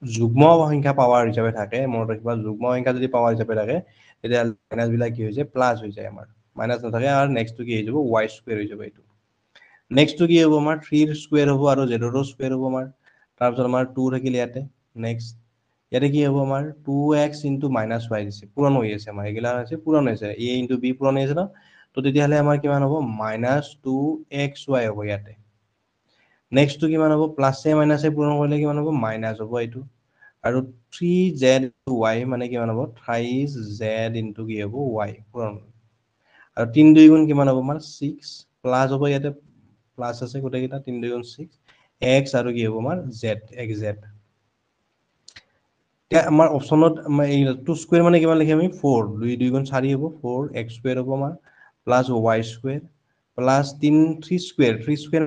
যুগ্ম সংখ্যা পাৱাৰ হিচাপে থাকে, মনত ৰাখিবা যুগ্ম সংখ্যা যদি পাৱাৰ হিচাপে থাকে তেতিয়া মাইনাছ বিলাক কি হৈ যায় প্লাছ হৈ যায় আমাৰ, মাইনাছ নাথাকে, আৰু নেক্সটটো কি হৈ যাব ৱাই স্কুৱেৰ হৈ যাব এইটো। নেক্সটটো কি হ'ব আমাৰ 3ৰ স্কুৱেৰ হ'ব আৰু জেডৰো স্কুৱেৰ হ'ব আমাৰ, তাৰপিছত আমাৰ 2 থাকিল ইয়াতে, নেক্সট ইয়াতে কি হ'ব আমাৰ 2x ইনটু -y দিছে, পূৰণ হৈ আছে আমাৰ, এইগিলা হৈছে পূৰণ হৈছে, a ইনটু b পূৰণ হৈ আছে ন, তো তেতিয়াহ'লে আমাৰ কিমান হ'ব -2xy হ'ব ইয়াতে। নেক্সটটো কিমান হ'ব, প্লাছে মাইনাছে পূৰণ কৰিলে কিমান হ'ব মাইনাছ হ'ব এইটো, আৰু 3z y মানে কিমান হ'ব 3z ইনটু কি হ'ব y পূৰণ, আৰু 3 2 গুণ কিমান হ'ব আমাৰ 6, প্লাছ হ'ব ইয়াতে, প্লাছ আছে গোটেইকেইটা, 3 2 গুণ 6 x, আৰু কি হ'ব আমাৰ z x z। এতিয়া আমাৰ অপশ্যনত আমাৰ এই 2 স্কুৱেৰ মানে কিমান লিখিম আমি 4, 2 2 গুণ 4 হ'ব 4x স্কুৱেৰ হ'ব আমাৰ, plus y square, plus 3 square, 3 square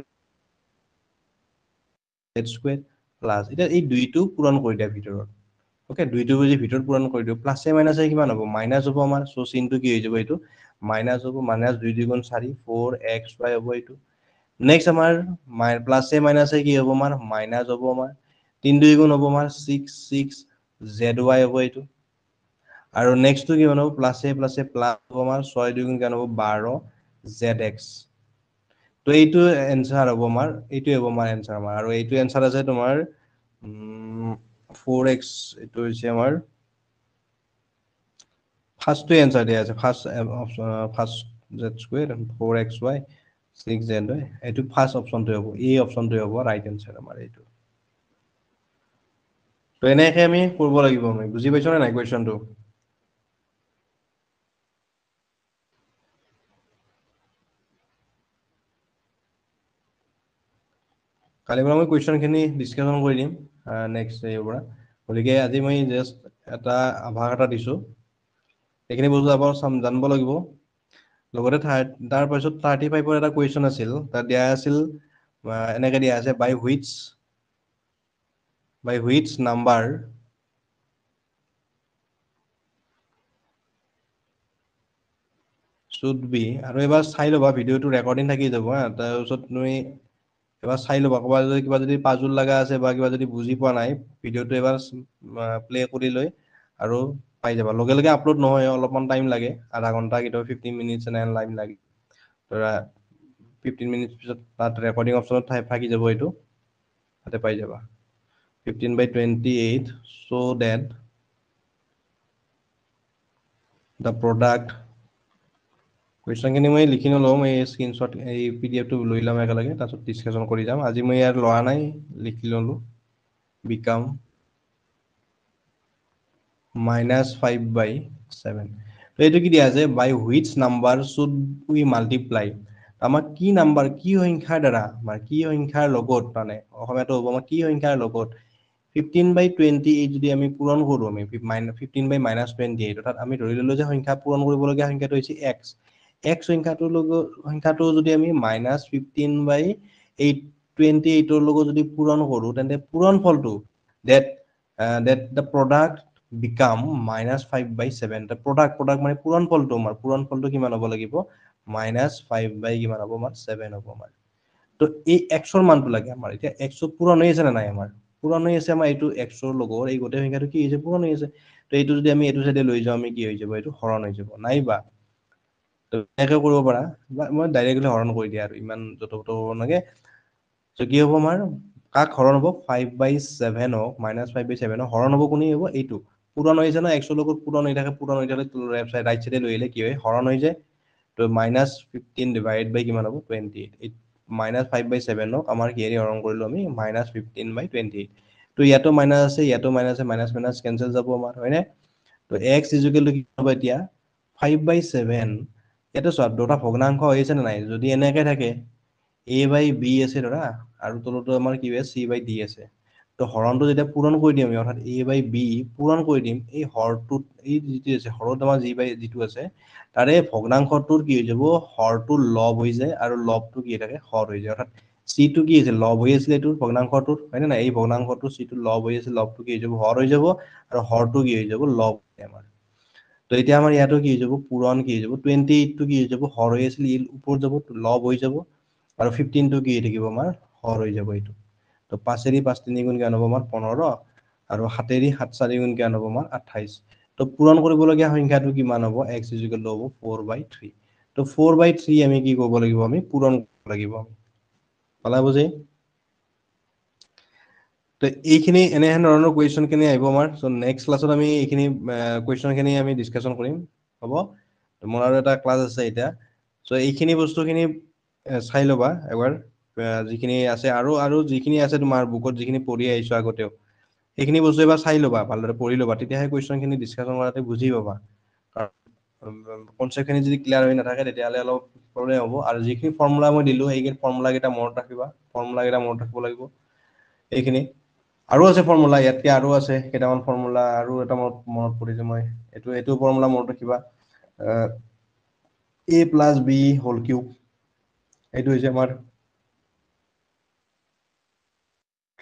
z square, plus এতিয়া এই 2টো পূৰণ কৰি দিয়া ভিতৰত, অ'কে 2টো যদি ভিতৰত পূৰণ কৰি দিওঁ, প্লাছে মাইনাছে কিমান হ'ব মাইনাছ হ'ব আমাৰ, চ' চিনটো কি হৈ যাব এইটো মাইনাছ হ'ব, মাইনাছ 2 2 গুণ 4 4xy হ'ব এইটো। নেক্সট আমাৰ প্লাছে মাইনাছে কি হ'ব আমাৰ মাইনাছ হ'ব আমাৰ, 3 2 গুণ হ'ব আমাৰ 6 6 zy হ'ব এইটো, আৰু নেক্সটটো কি হ'ব প্লাছে প্লাছে প্লাছ হ'ব আমাৰ, 6 2 গুণ কিমান হ'ব 12 zx। তো এইটো এনচাৰ হ'ব আমাৰ, এইটোৱে হ'ব আমাৰ এনচাৰ আমাৰ, আৰু এইটো এনচাৰ আছে তোমাৰ 4x, এইটো হৈছে আমাৰ ফাৰ্ষ্টটো এনচাৰ দিয়া আছে, first z square 4xy 6z, এইটো ফাৰ্ষ্ট অপশ্যনটোৱে হ'ব, এই অপশ্যনটোৱে হ'ব ৰাইট এনচাৰ আমাৰ এইটো। তো এনেকে আমি কৰিব লাগিব, আমি বুজি পাইছো নে নাই কুৱেশ্যনটো। কালিৰ পৰা মই কুৱেশ্যনখিনি ডিছকাশ্যন কৰি দিম নেক্সট হেৰিৰ পৰা, গতিকে আজি মই জাষ্ট এটা আভাস এটা দিছোঁ, এইখিনি বস্তু আপোনালোকে জানিব লাগিব। লগতে তাৰপিছত 35ৰ এটা কুৱেশ্যন আছিল, তাত দিয়া আছিল এনেকে দিয়া আছে, by which number should be, আৰু এবাৰ চাই ল'বা ভিডিঅ'টো ৰেকৰ্ডিং থাকি যাব হা, তাৰপিছত তুমি এবাৰ চাই ল'বা, ক'ৰবাত যদি কিবা যদি পাজুল লগা আছে বা কিবা যদি বুজি পোৱা নাই, ভিডিঅ'টো এবাৰ প্লে কৰি লৈ আৰু পাই যাবা। লগে লগে আপলোড নহয়, অলপমান টাইম লাগে, আধা ঘণ্টা কেতিয়াবা 15 মিনিটছ এনে টাইম লাগে, ধৰা 15 মিনিটছ পিছত তাত ৰেকৰ্ডিং অপশ্যনত থাকি যাব, এইটো তাতে পাই যাবা 15/28, চ' ডেট দ্য প্ৰডাক্ট, কুৱেশ্যনখিনি মই লিখি নলওঁ, মই এই স্ক্ৰীনশ্বট এই PDF টো লৈ ল'ম একেলগে, তাৰপিছত ডিছকাশ্যন কৰি যাম। আজি মই ইয়াত লোৱা নাই, লিখি ল'লোঁ, বিকাম -5/7। তো এইটো কি দিয়া আছে, by which number should we multiply, আমাক কি নাম্বাৰ, কি সংখ্যাৰ দ্বাৰা, কি সংখ্যাৰ লগত, মানে অসমীয়াটো হ'ব আমাৰ কি সংখ্যাৰ লগত 15/28 যদি আমি পূৰণ কৰোঁ, আমি 15/-28, অৰ্থাৎ আমি ধৰি ললোঁ যে সংখ্যা পূৰণ কৰিবলগীয়া সংখ্যাটো হৈছে x, সংখ্যাটোৰ লগত, সংখ্যাটো যদি আমি -15/28 লগত যদি পূৰণ কৰোঁ, তেন্তে পূৰণ ফলটো that the product become -5/7, product মানে পূৰণ ফলটো, আমাৰ পূৰণ ফলটো কিমান হ'ব লাগিব -5 কিমান হ'ব আমাৰ 7 হ'ব আমাৰ। তো এই এক্সৰ মানটো লাগে আমাৰ, এতিয়া এক্সটো পূৰণ হৈ আছে নে নাই আমাৰ, পূৰণ হৈ আছে আমাৰ, এইটো এক্সৰ লগত এই গোটেই সংখ্যাটো কি হৈছে পূৰণ হৈ আছে, তো এইটো যদি আমি এইটো চাইডে লৈ যাওঁ, আমি কি হৈ যাব, এইটো হৰণ হৈ যাব, নাইবা এনেকে কৰিব পাৰা, বা মই ডাইৰেক্টলি হৰণ কৰি দিয়া, আৰু ইমান য'ত হ'ব নালাগে। চ' কি হ'ব আমাৰ কাক হৰণ হ'ব 5/7 -5/7 হৰণ হ'ব কোনে হ'ব এইটো পূৰণ হৈ যায় না x লগত পূৰণ হৈ থাকে লেফট সাইড ৰাইট সাইডে লৈ আহিলে কি হয় হৰণ হৈ যায় তো -15 ডিভাইড বাই কিমান হ'ব 28 -5/7 আমাৰ কিহেৰি হৰণ কৰিলো আমি -15/28 তো ইয়াতো মাইনাস আছে ইয়াতো মাইনাস আছে মাইনাস মাইনাস কেনসেল যাব আমাৰ হয়নে তো x ইকুৱেল কি হ'ব এতিয়া 5/7 ইয়াতো চোৱা দুটা ভগ্নাংশ হৈছে নে নাই যদি এনেকে থাকে a/b আছে ধৰা আৰু তলতো আমাৰ কি আছে c/d আছে তো হৰণটো যেতিয়া পূৰণ কৰি দিম অৰ্থাৎ a/b পূৰণ কৰি দিম এই হৰটোত এই যিটো আছে হৰত আমাৰ যিটো আছে তাৰে ভগ্নাংশটোৰ কি হৈ যাব হৰটো লব হৈ যায় আৰু লবটো কি থাকে হৰ হৈ যায় অৰ্থাৎ c টো কি আছিল লব হৈ আছিল এইটো ভগ্নাংশটোৰ হয় না এই ভগ্নাংশটো c টো লব হৈ আছিল লবটো কি হৈ যাব হৰ হৈ যাব আৰু হৰটো কি হৈ যাব লব আমাৰ তো এতিয়া আমাৰ ইয়াতো কি হৈ যাব পূৰণ কি হৈ যাব 28 টো কি হৈ যাব হৰ হৈ আছিল ই ওপৰত যাব লব হৈ যাব আৰু 15 টো কি হৈ থাকিব আমাৰ হৰ হৈ যাব এইটো তো 5 5 3 গুণ কিমান হ'ব আমাৰ 15 আৰু 7 7 4 গুণ কিমান হ'ব আমাৰ 28 তো পূৰণ কৰিবলগীয়া সংখ্যাটো কিমান হ'ব x হ'ব 4/3 তো 4/3 আমি কি কৰিব লাগিব আমি পূৰণ কৰিব লাগিব পালা বুজি তো এইখিনি এনেহেন ধৰণৰ কুৱেশ্যন খিনি আহিব আমাৰ সো নেক্সট ক্লাছত আমি এইখিনি কুৱেশ্যন খিনি আমি ডিসকাশন কৰিম হ'ব মোৰ আৰু এটা ক্লাছ আছে এতিয়া সো এইখিনি বস্তুখিনি চাই ল'বা এবাৰ যিখিনি আছে আৰু যিখিনি আছে তোমাৰ বুকত যিখিনি পঢ়ি আহিছো আগতেও সেইখিনি বস্তু এবাৰ চাই ল'বা ভালদৰে পঢ়ি ল'বা তেতিয়াহে কুৱেশ্যনখিনি ডিসকাশন কৰাতে বুজি পাবা কনচেপ্টখিনি যদি ক্লিয়াৰ হৈ নাথাকে তেতিয়াহ'লে অলপ প্ৰব্লেম হ'ব আৰু যিখিনি ফৰ্মুলা মই দিলোঁ সেইখিনি ফৰ্মুলা কেইটা মনত ৰাখিবা ফৰ্মুলা কেইটা মনত ৰাখিব লাগিব এইখিনি আৰু আছে ফৰ্মুলা ইয়াতকে আৰু আছে কেইটামান ফৰ্মুলা আৰু এটা মনত পৰিছে মই এইটো ফৰ্মুলা মনত ৰাখিবা a + b হোল কিউব এইটো হৈছে আমাৰ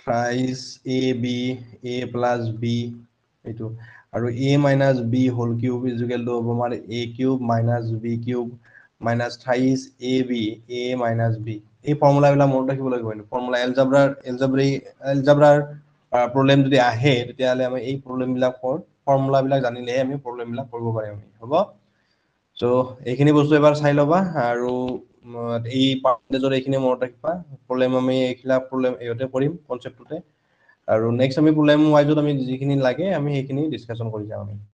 থ্ৰাইচ a + b এইটো আৰু a - b whole cube equal to হ'ব আমাৰ a³ - b³ minus thrice ab a - b এই ফৰ্মুলাবিলাক মনত ৰাখিব লাগিব ফৰ্মুলা এলজেব্ৰাৰ প্ৰব্লেম যদি আহে তেতিয়াহ'লে আমি এই প্ৰব্লেমবিলাকৰ ফৰ্মুলাবিলাক জানিলেহে আমি প্ৰব্লেমবিলাক কৰিব পাৰিম হ'ব সো এইখিনি বস্তু এবাৰ চাই ল'বা আৰু এই পাৰ্চেন্টেজৰ এইখিনি মনত ৰাখিবা প্ৰব্লেম আমি এইখিলা প্ৰব্লেম ইহতে কৰিম কনসেপ্টটোতে আৰু নেক্সট আমি প্ৰব্লেম ওয়াইজত আমি যিখিনি লাগে আমি সেইখিনি ডিসকাশন কৰি যাম আমি